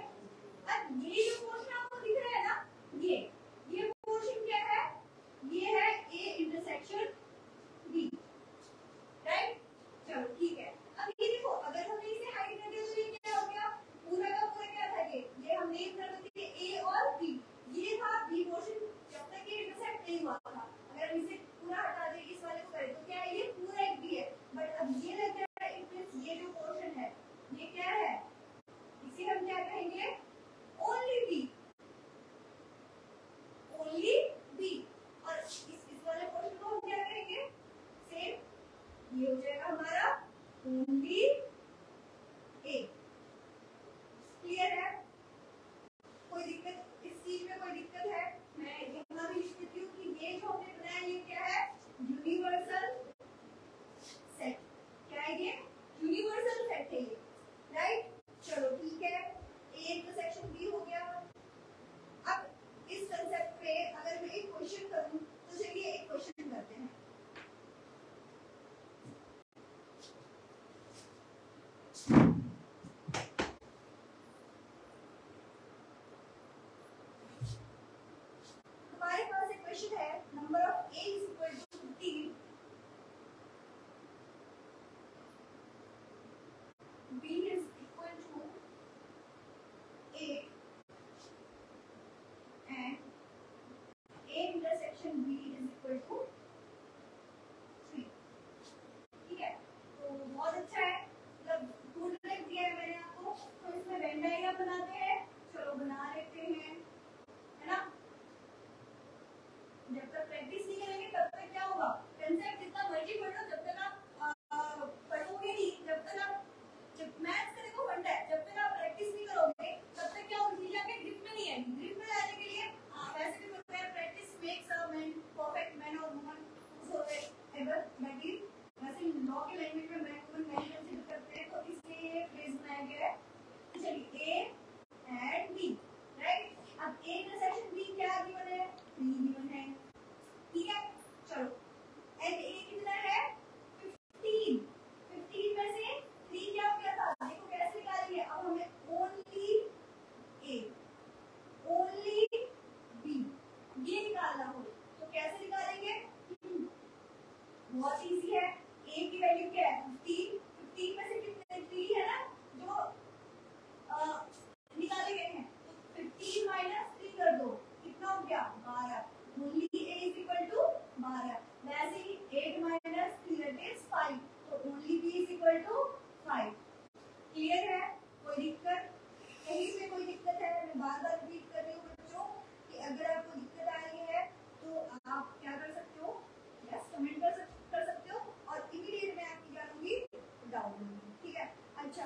अब ये जो पोर्शन आपको दिख रहा है ना, ये पोर्शन क्या है, ये है ए इंटरसेक्शन बी, राइट। चलो ठीक है। अब ये देखो, अगर हमने इसे हाइड कर दिया तो ये क्या हो गया, पूरा का पूरा क्या था, ये हमने इस तरह से ए और बी, ये था बी पोर्शन, जब तक ये इंटरसेक्ट नहीं हुआ था। अगर हम इसे पूरा हटा दें, इस वाले को करें तो क्या है, ये पूरा एक बी है। बट अब ये लग रहा है इट ये जो पोर्शन है ये क्या है, इसे हम क्या कहेंगे, ओनली बी, ओनली बी। और इस वाले पोर्शन को हम क्या कहेंगे, सेम, ये हो जाएगा हमारा ओनली ए। क्लियर है, कोई दिक्कत इस चीज में, कोई दिक्कत है, मैं यहाँ भी लिख देती हूँ कि ये जो हमने बनाया ये क्या है, यूनिवर्सल सेट। क्या है ये, यूनिवर्सल सेट है ये, राइट। चलो ठीक है, ए इंटरसेक्शन बी हो गया। अब इस कंसेप्ट पे अगर मैं एक क्वेश्चन करूं तो चलिए एक क्वेश्चन करते हैं। हमारे पास एक क्वेश्चन है, number of A is equal to 15, B is equal to 8 and A intersection B is equal to 3, ठीक है। तो बहुत अच्छा है, मतलब गुड लग दिया है मैंने आपको। तो इसमें वेन डायग्राम बनाते हैं, चलो बना लेते हैं, है ना। जब तक प्रैक्टिस नहीं करेंगे तब तक क्या होगा, कंसेप्ट जितना मर्जी पढ़ लो, जब तक आप पढ़ोगे नहीं, जब तक आप, जब मैथ्स का देखो फंडा है, जब तक आप प्रैक्टिस नहीं करोगे तब तक क्या होगी, चीजें आपके ग्रिप में नहीं आएगी। ग्रिप में आने के लिए वैसे भी बोलते हैं practice makes a man perfect, man और वुमन एवर, दैट इज वैसे लॉ के लैंग्वेज में मैन वुमन मैन कंसीडर करते हैं, तो इसलिए ये फ्रेज बनाया गया है। चलिए ए एंड बी, राइट। अब ए इंटरसेक्शन बी क्या गिवन है, 3 गिवन है, ठीक है। चलो एंड ए कितना है, 15, 15 में से 3 क्या हो गया था, देखो कैसे निकालेंगे। अब हमें ओनली ए, ओनली बी ये निकालना हो तो कैसे निकालेंगे, बहुत इजी है। ए की वैल्यू क्या है, 15, 15 में से कितने 3 है ना जो निकाले गए हैं, तो 15 माइनस 3 कर दो, कितना हो गया 12, only A is equal to 12। वैसे ही 8 माइनस 3 दैट इज 5, तो only B is equal to 5। Clear है, कोई दिक्कत, कहीं से कोई दिक्कत है, मैं बार बार रिपीट कर रही हूँ बच्चों कि अगर आपको दिक्कत आ रही है तो आप क्या कर सकते हो, यस कमेंट कर सकते हो, और इमीडिएट मैं आपकी जानूंगी डाउट लूंगी, ठीक है। अच्छा,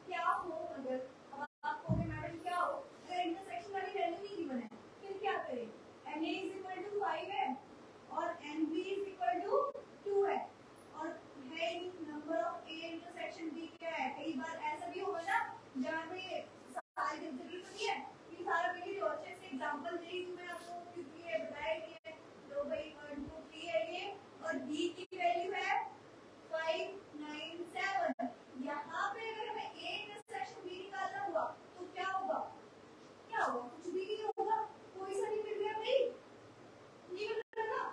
क्या हो अगर, अब आप कहोगे मैडम क्या हो अगर इंटरसेक्शन वाली वैल्यू नहीं गिवन है, फिर क्या करें, n A is equal to 5 है और n B is equal to 2 है, और है number of A intersection B क्या है। कई बार ऐसा भी होगा ना जहाँ पे सारी जरूरत नहीं है कि सारा पहले जो अच्छे से एग्जांपल दे रही हूँ मैं आपको, क्योंकि ये बताया गया है, तो भाई 1 2 3 है ये, और बी की वैल्यू है 5 9 7। यहाँ पे अगर हमें ए इंटरसेक्शन बी निकालना हुआ तो क्या होगा, क्या होगा, कुछ भी नहीं होगा, कोई सा नहीं मिल गया भाई, ये मिल रहा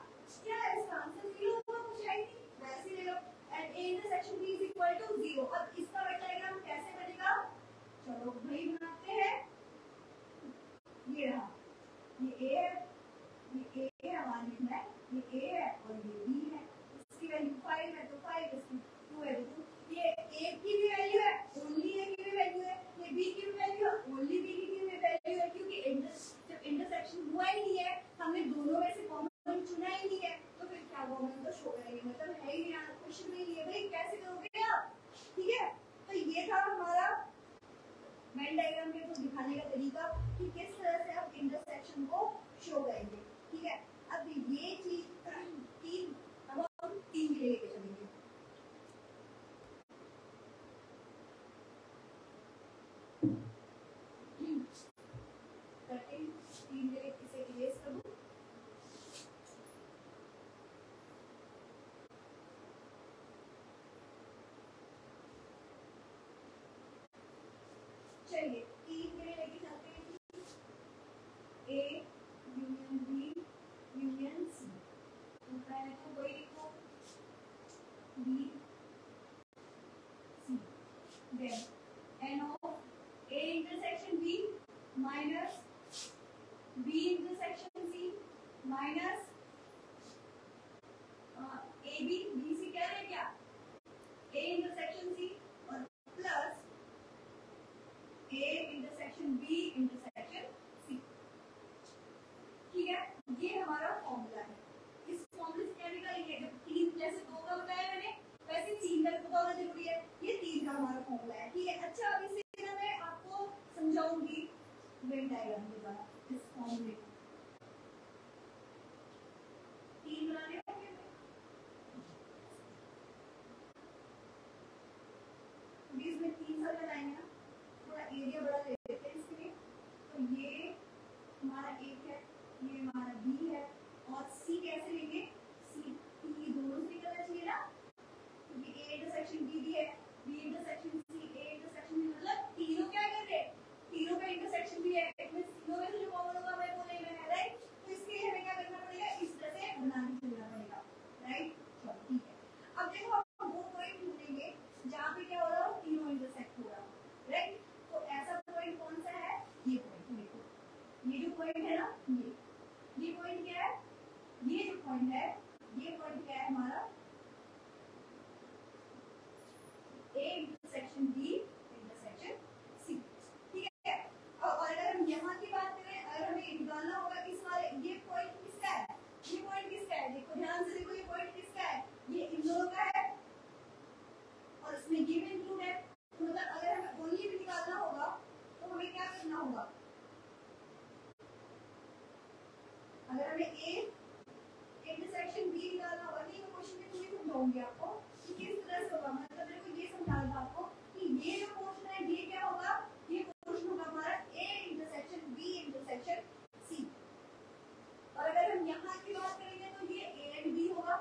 क्या है, इसका आंसर 0 होगा, कुछ है ही नहीं, वैसे ले लो and A intersection B is equal to 0। अब इसका वेन डायग्राम कैसे बनेगा, चलो भाई बनाते हैं। ये रहा, ये ए है, ये ए है, हमारा लिखना है, ये ए है और ये बी है, इसकी वैल्यू 5 है तो 5, इसकी 2 है तो 2। ये ए की भी वैल्यू है, ओनली ए की भी वैल्यू है, ये बी की भी वैल्यू है, ओनली बी की भी वैल्यू है, क्योंकि जब इंटरसेक्शन हुआ ही नहीं है, हमने दोनों में से कॉमन चुना ही नहीं है, तो फिर क्या हुआ, मतलब तो शो करेंगे, मतलब है ही नहीं, क्वेश्चन में ही है भाई, कैसे करोगे आप, ठीक है। तो ये था हमारा वेन डायग्राम के थ्रू दिखाने का तरीका कि किस तरह से आप इंटरसेक्शन को शो करेंगे, ठीक है। अब ये चीज तीन, अब हम तीन के लिए लेके चलेंगे। तीन के लिए इसे इरेज कर दूं। चलिए तीन के लिए लेके चलते हैं। A union B union C, तो पहले तो वही लिखो B C, then n of A intersection B minus B intersection C minus A B C क्या है, क्या ए इंटरसेक्शन सी और plus A intersection B intersection C, ठीक है। ये हमारा फॉर्मूला है। इस फॉर्मूले से क्या निकालेंगे, जब तीन जैसे दो का बताया मैंने वैसे तीन का पता होना जरूरी है, ये तीन का हमारा फॉर्मूला है, ठीक है। अच्छा अब इसे ना मैं आपको समझाऊंगी वेन डायग्राम के द्वारा इस फॉर्मूले को। तीन बनाने होंगे, इसमें तीन सर्कल आएंगे ना, थोड़ा एरिया बड़ा ले लेते हैं इसके लिए। तो ये हमारा एक है, ये हमारा बी है और सी कैसे लेंगे, सी ये दोनों से निकलना चाहिए ना, क्योंकि ए इंटरसेक्शन बी है, B intersection C, A intersection B, मतलब तीनों क्या कर रहे हैं, तीनों का इंटरसेक्शन भी है, इसमें तीनों में से जो कॉमन होगा हमें वो नहीं है, राइट। तो इसके लिए हमें क्या करना पड़ेगा, इस तरह से बना के चलना पड़ेगा, राइट। चलो ठीक है। अब देखो हम वो पॉइंट ढूंढेंगे जहाँ पे क्या हो रहा है, तीनों इंटरसेक्ट हो रहा है, राइट। तो ऐसा पॉइंट कौन सा है, ये पॉइंट देखो, ये जो पॉइंट है ना, ये पॉइंट क्या है, ये जो पॉइंट है, ये पॉइंट क्या है हमारा, A intersection B intersection C, ठीक है। और अगर हम यहाँ की बात करें, अगर हमें निकालना होगा इस वाले, ये पॉइंट किसका है, ये पॉइंट किसका है, देखो ध्यान से देखो, ये पॉइंट किसका है, ये इन दोनों का है और इसमें ये भी इंक्लूड है। तो मतलब अगर हमें ओनली भी निकालना होगा तो हमें क्या करना होगा, अगर हमें ए इंटरसेक्शन बी निकालना होगा, नहीं मैं क्वेश्चन में तुम्हें समझाऊंगी आपको कि किस तरह से होगा, मतलब मेरे को ये समझाना था आपको कि ये जो पोर्शन है ये क्या होगा, ये पोर्शन होगा हमारा A intersection B intersection C. और अगर हम यहाँ की बात करेंगे तो ये ए एंड बी होगा।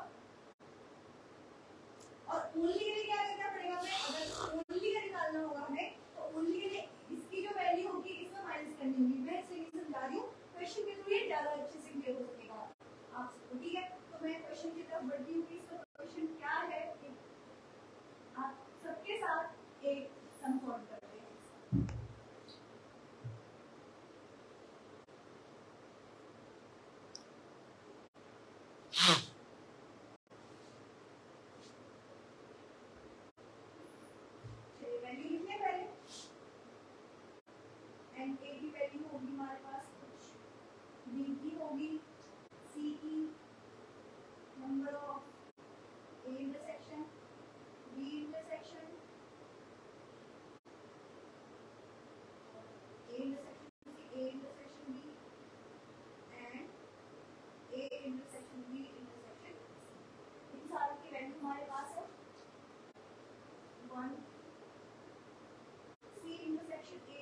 और ओनली के लिए क्या करना पड़ेगा हमें, अगर ओनली का निकालना होगा हमें तो ओनली के लिए इसकी जो वैल्यू होगी इसमें माइनस करनी होगी। मैं इसलिए समझा रही हूँ, क्वेश्चन के थ्रू ये ज्यादा अच्छे से क्लियर हो सकेगा आप सबको, ठीक है। तो मैं क्वेश्चन की तरफ बढ़ती हूँ कि इसका क्वेश्चन क्या है, आप सबके साथ एक सम सॉल्व करते हैं। चलिए वैल्यू लिखने पहले, एंड ए की वैल्यू होगी हमारे पास कुछ, बी की होगी, सी की number of A intersection B intersection, A intersection B and A intersection B intersection C. इन सारों की वैल्यू हमारे पास है 1, सी इंटरसेक्शन ए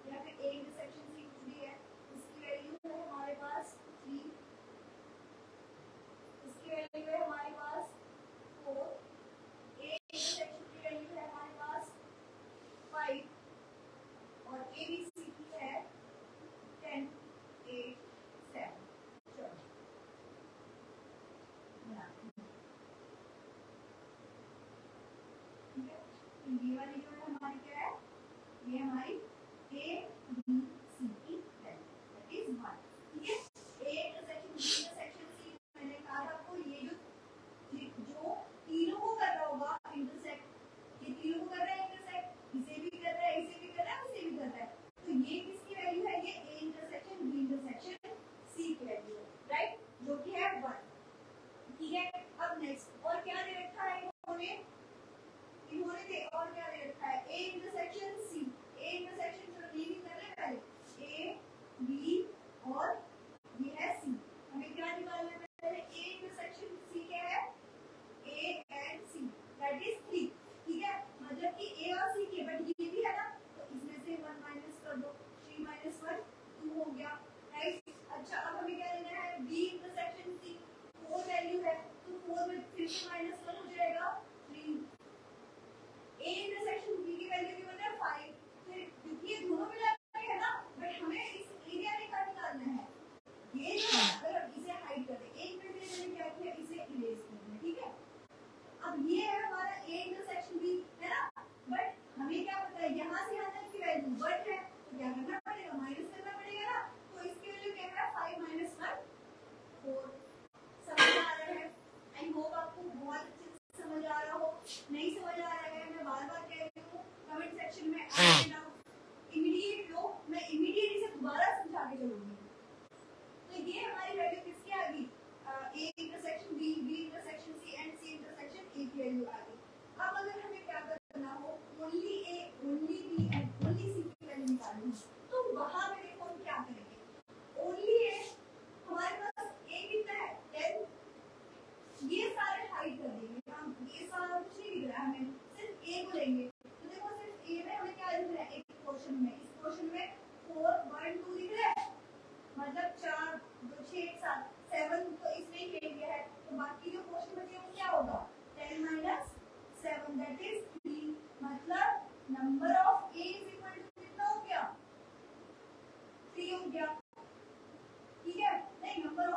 या फिर ए इंटरसेक्शन सी कुछ भी है, इसकी वैल्यू है हमारे पास 3, इसकी वैल्यू है हमारे पास 4, ए इंटरसेक्शन की वैल्यू है हमारे पास 5 और ए बी सी की है 10, 8, 7। चलो ठीक है, तो ये वाली जो है हमारी क्या है, ये हमारी ए बी सी की वैल्यू, दैट इज 1, ठीक है। A intersection B intersection C, मैंने कहा था आपको ये जो तीनों को कर रहा होगा इंटरसेक्ट, ये तीनों को कर रहा है इंटरसेक्ट, इसे भी कर रहा है, इसे भी कर रहा है, उसे भी कर रहा है, तो ये किसकी वैल्यू है, ये A intersection B intersection C की वैल्यू है, राइट, जो कि है 1, ठीक है। अब नेक्स्ट और क्या दे रखा है इन्होंने दे और क्या दे रखा है, A intersection C, A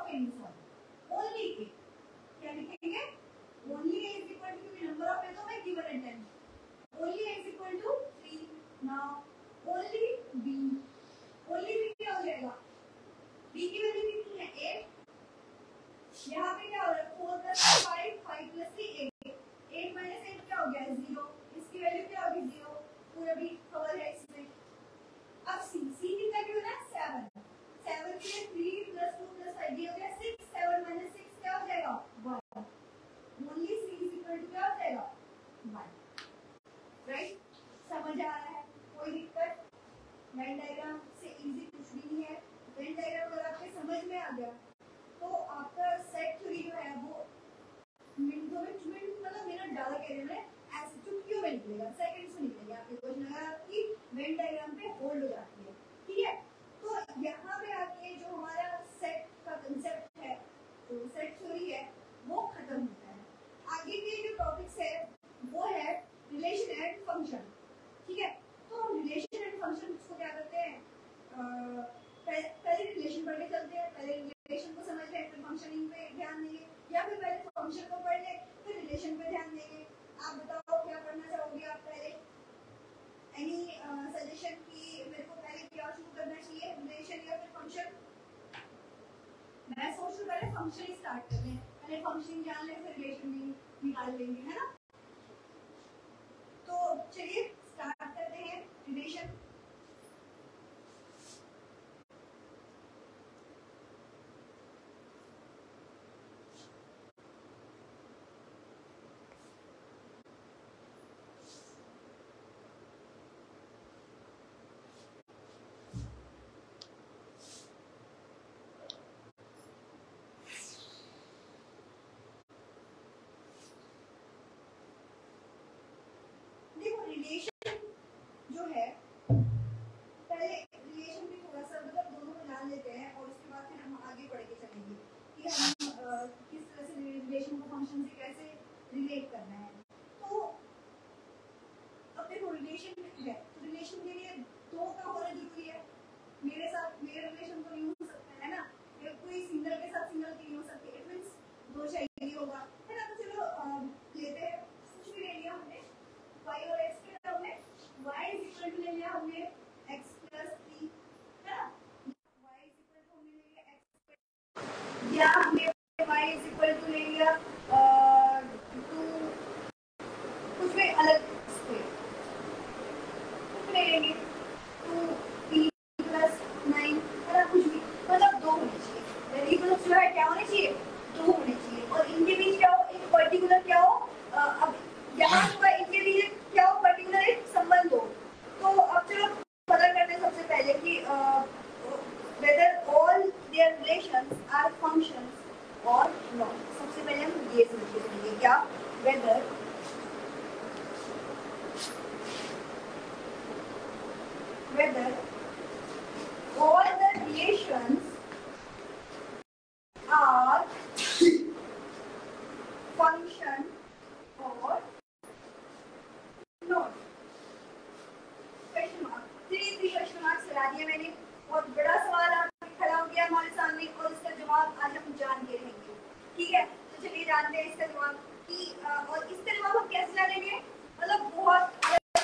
of any solve only A, क्या लिखेंगे only A is equal to number of A तो मैं given at them only A is equal to 3 now only B क्या हो जाएगा बी की वैल्यू कितनी है 8 यहाँ पे क्या हो रहा है 4 प्लस 5 5 प्लस 3 8 माइनस 8 क्या हो गया 0 इसकी वैल्यू क्या होगी 0 पूरा भी कवर है इसमें अब सी कितना क्यों है 7 7 के लिए 3 प्लस 2 प्लस 5 ये हो गया 6 7 माइनस 6 क्या हो जाएगा 1 only C is equal to क्या हो जाएगा 1 राइट समझ आ रहा है कोई दिक्कत वेन डायग्राम से इजी कुछ भी नहीं है वेन डायग्राम अगर आपके समझ में आ गया तो आपका सेट थ्योरी जो है वो मिनट मतलब मिनट ज्यादा कह रहे हैं ऐसे चुटकियों में निकलेगा सेकंड्स में निकलेगा आपके क्वेश्चन अगर आपकी वेन डायग्राम पे होल्ड हो जाती है ठीक है तो यहाँ पे आके जो हमारा सेट का कंसेप्ट है जो सेट थ्योरी है वो खत्म होता है आगे के जो टॉपिक्स है वो है रिलेशन एंड फंक्शन ठीक है तो हम रिलेशन एंड फंक्शन को क्या करते हैं पहले रिलेशन पढ़ के चलते हैं पहले रिलेशन को समझ लें फिर फंक्शनिंग पे ध्यान देंगे या फिर पहले फंक्शन को पढ़ ले फिर रिलेशन पे ध्यान देंगे आप बताओ क्या पढ़ना चाहोगे आप पहले एनी सजेशन कि मेरे को पहले क्या शुरू करना चाहिए रिलेशन या फिर फंक्शन मैं सोच रहा पहले फंक्शन ही स्टार्ट कर लें पहले फंक्शन जान लें फिर रिलेशन भी निकाल लेंगे है ना तो चलिए स्टार्ट करते हैं रिलेशन रिलेशन जो है पहले रिलेशन भी थोड़ा सा मतलब दोनों को जान लेते हैं और उसके बाद फिर हम आगे बढ़ के चलेंगे कि हम किस तरह से रिलेशन को फंक्शन से कैसे रिलेट करना है तो अब देखो रिलेशन है तो रिलेशन के लिए दो का होना जरूरी है मेरे साथ मेरे रिलेशन तो नहीं हो सकता है ना कोई सिंगल के साथ सिंगल नहीं हो सकते इट मींस दो चाहिए होगा है ना तो चलो लेते हैं कुछ भी ले लिया हमने y और x के टर्म में y इज इक्वल टू ले लिया हमने x प्लस 3 है ना y इज इक्वल टू हमने ले लिया x या हमने y इज इक्वल टू ले लिया 2 कुछ भी अलग स्क्वायर कुछ ले लेंगे 2 3 प्लस 9 है ना कुछ भी मतलब दो होने चाहिए वेरिएबल्स जो है क्या होने चाहिए दो होने चाहिए और इनके बीच क्या हो एक पर्टिकुलर क्या हो अब यहाँ हुआ इनके लिए क्या हो पर्टिकुलर एक संबंध हो तो अब चलो पता करते हैं सबसे पहले कि whether all their relations are functions or not सबसे पहले हम ये समझेंगे क्या whether all the relations are function or not question mark three question marks लगा दिए मैंने बहुत बड़ा सवाल आपके खड़ा हो गया हमारे सामने और इसका जवाब आज हम जान के रहेंगे ठीक है तो चलिए जानते हैं इसका जवाब कि और इसका जवाब हम कैसे जानेंगे मतलब बहुत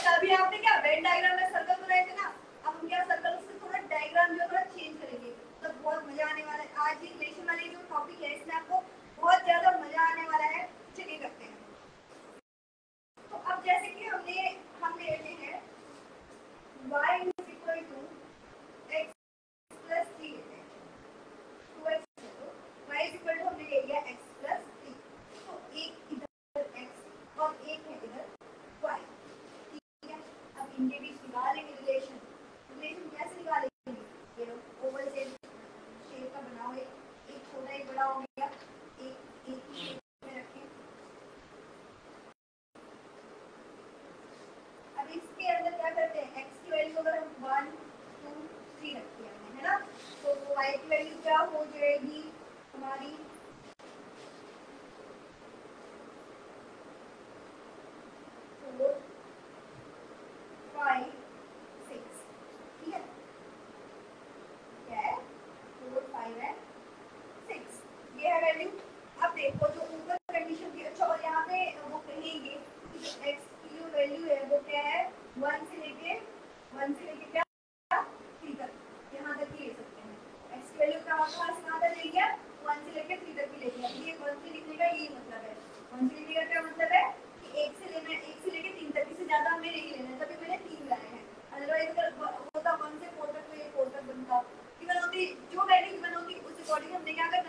अभी आपने क्या वेन डायग्राम में सर्कल बनाए थे ना अब हम क्या सर्कल से थोड़ा डायग्राम जो थोड़ा चेंज करेंगे तो बहुत मजा आने वाला है आज ये रिलेशन वाले जो टॉपिक है इसमें आपको बहुत ज्यादा मजा आने वाला है चलिए करते हैं तो अब जैसे कि हम लेते हैं y is equal to x plus 3 लेते हैं 2x तो y is equal to हमने ले लिया x plus 3 तो एक इधर x और एक है इधर y ठीक है अब इनके बीच निकालेंगे रिलेशन कैसे निकालेंगे ये लो ओवल शेप का बनाओ एक छोटा एक बड़ा हो गया एक ही शेप में रखें अब इसके अंदर क्या करते हैं x की वैल्यू अगर हम 1 2 3 रखते हैं है ना तो y की वैल्यू क्या हो जाएगी हमारी 4 5 6 ठीक है क्या है 4 5 एंड 6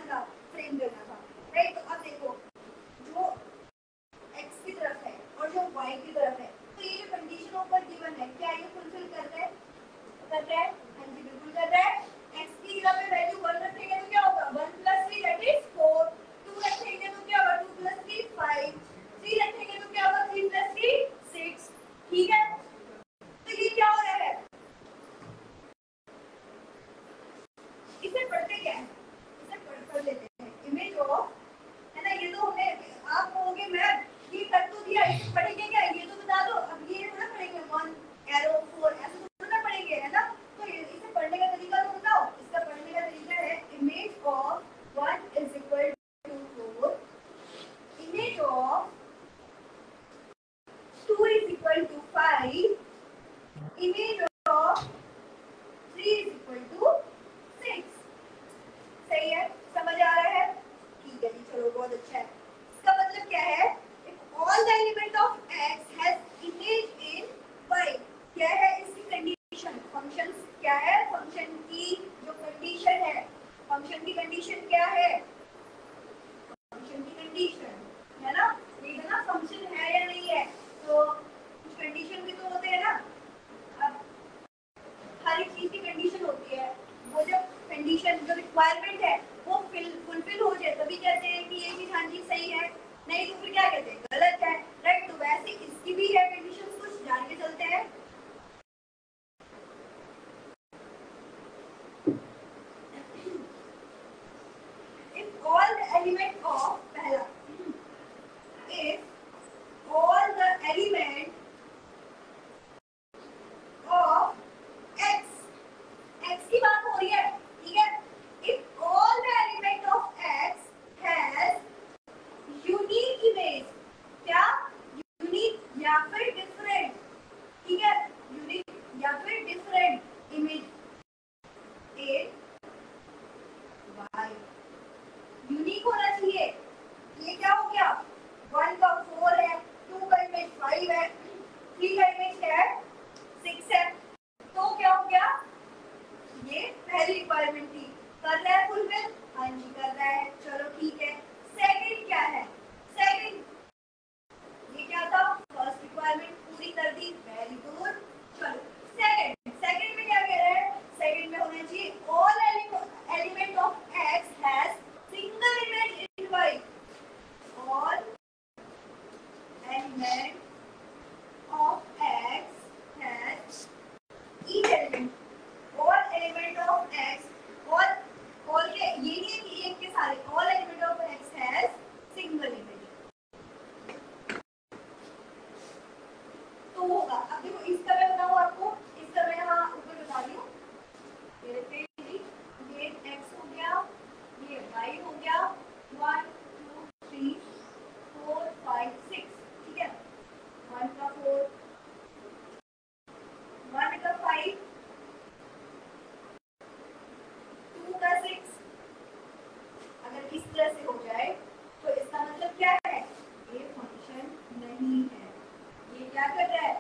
था, फ्रेम करना था, राइट। तो अब देखो जो x की तरफ है और जो y की तरफ है, तो ये जो कंडीशन ऊपर गिवन है, क्या ये फुलफिल कर रहा है? कर रहा है, हाँ जी बिल्कुल कर रहा है। x की जगह पे वैल्यू 1 रखेंगे तो क्या होगा? 1 + 3 दैट इज 4, 2 रखेंगे तो क्या होगा? 2 + 3 5, 3 रखेंगे तो क्या होगा? 3 + 3 6, ठीक है। तो ये क्या हो रहा है? इसे पढ़ते क्या है? इसे पढ़ लेते हैं, इमेज ऑफ, है ना। ये तो हमने, आप कहोगे मैम ये कर तो दिया, इसे पढ़ेंगे क्या? ये तो बता दो। अब ये थोड़ा पढ़ेंगे 1 एरो 4 ऐसे तो थोड़ा पढ़ेंगे, है ना। तो इसे पढ़ने का तरीका तो बताओ। इसका पढ़ने का तरीका है image of 1 = 4, image of 2 = 5, image of 3 = 6। सही है, समझ आ रहा है? ठीक है जी, चलो बहुत अच्छा है। इसका मतलब क्या है? If all the element of x has image in y, क्या है इसकी कंडीशन? फंक्शन क्या है? फंक्शन की जो कंडीशन है, फंक्शन की कंडीशन क्या है? फंक्शन की कंडीशन, है ना। ये ना फंक्शन है या नहीं है, तो कुछ कंडीशन भी तो होते हैं ना। अब हर एक चीज की कंडीशन होती है, वो जब कंडीशन जो रिक्वायरमेंट है वो फुलफिल हो जाए तभी कहते हैं कि ये चीज हाँ जी सही है, नहीं तो फिर क्या कहते हैं? गलत है, राइट। तो वैसे इसकी भी है कंडीशंस, कुछ जान के चलते हैं। If all the element of, पहला, if all the element of x, x की बात हो रही है, ठीक है। If all the element of x has unique image, क्या? यूनिक या फिर डिफरेंट, ठीक है। यूनिक या फिर different image A Y, unique होना चाहिए। ये क्या हो गया? 1 का 4 है, 2 का इमेज 5 है, 3 का इमेज क्या है? 6 है। तो क्या हो गया? ये पहली रिक्वायरमेंट थी, कर रहा है फुलफिल? हाँ जी कर रहा है, चलो ठीक है। सेकंड क्या है? सेकंड, ये क्या था? फर्स्ट रिक्वायरमेंट पूरी कर दी, वेरी गुड। चलो सेकंड, सेकंड में क्या कह रहा है? सेकंड में होना चाहिए all element of x has single image in y, all element of x has each element, all element of x, all के ये नहीं है कि एक के सारे, all element of x has single image, तो होगा। अब देखो इसका मैं बताऊं आपको, इसका मैं यहाँ ऊपर बता रही हूँ, ये x हो गया, ये y हो गया, 1 2 3 4 5 6, ठीक है। 1 का 4, 1 का 5, 2 का 6, अगर इस तरह से हो जाए तो इसका मतलब क्या है? ये फंक्शन नहीं है, ये क्या कर रहा है?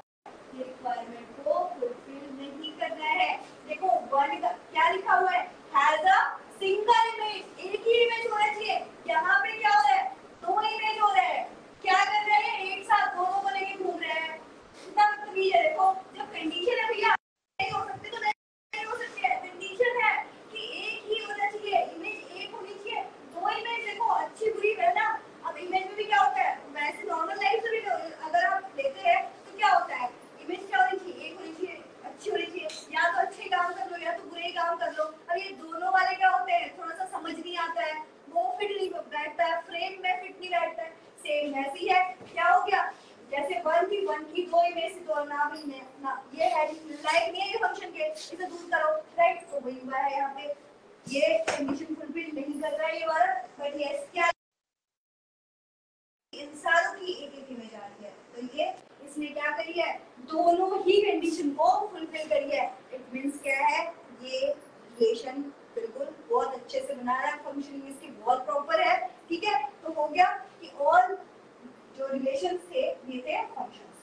ये रिक्वायरमेंट को फुलफिल नहीं कर रहा है। देखो 1 का क्या लिखा हुआ है? हैज अ सिंगल इमेज, एक ही इमेज होना चाहिए। यहाँ पे क्या हो रहा है? 2 इमेज हो रहे हैं। क्या कर रहे हैं? एक साथ दोनों को लेके घूम रहे हैं। कितना बदतमीज है। देखो जब कंडीशन है भैया नहीं हो सकती तो नहीं हो सकती है, कंडीशन है कि एक ही होना चाहिए, इमेज एक होनी चाहिए। 2 इमेज देखो अच्छी बुरी है ना। अब इमेज में भी क्या होता है? वैसे नॉर्मल लाइफ से भी अगर आप लेते हैं तो क्या होता है? इमेज क्या होनी चाहिए? एक होनी चाहिए, अच्छी होनी चाहिए। या तो अच्छे काम कर लो या तो बुरे काम कर लो। अब ये दोनों वाले क्या होते हैं? थोड़ा सा समझ नहीं आता है, वो फिट नहीं बैठता है, फ्रेम में फिट नहीं बैठता है। सेम वैसे ही है, क्या हो गया? जैसे 1 की 2 इमेज से तो ना भी ना, ये है लाइक नहीं है ये फंक्शन के, इसे दूर करो, राइट। तो वही हुआ है यहाँ पे, ये कंडीशन फुलफिल नहीं कर रहा है ये वाला, बट यस क्या इन सारों की एक एक इमेज आ रही है। तो ये इसने क्या करी है? दोनों ही कंडीशन को फुलफिल करी है। इट मींस क्या है? ये रिलेशन बिल्कुल बहुत अच्छे से बना रहा है, फंक्शनिंग इसकी बहुत प्रॉपर है, ठीक है। तो हो गया कि ऑल जो रिलेशंस थे ये थे फंक्शंस।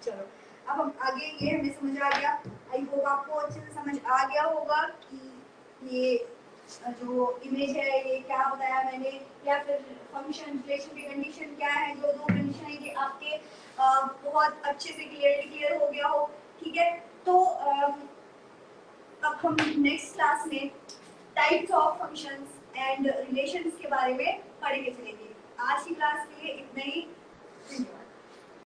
चलो अब हम आगे, ये हमें समझ आ गया, आई होप आपको अच्छे से समझ आ गया होगा कि ये जो इमेज है ये क्या बताया मैंने, या फिर फंक्शन रिलेशन की कंडीशन क्या है, जो दो कंडीशन है कि आपके बहुत अच्छे से क्लियर हो गया हो। ठीक है, तो अब हम नेक्स्ट क्लास में types of functions and relations के बारे में पढ़ेंगे।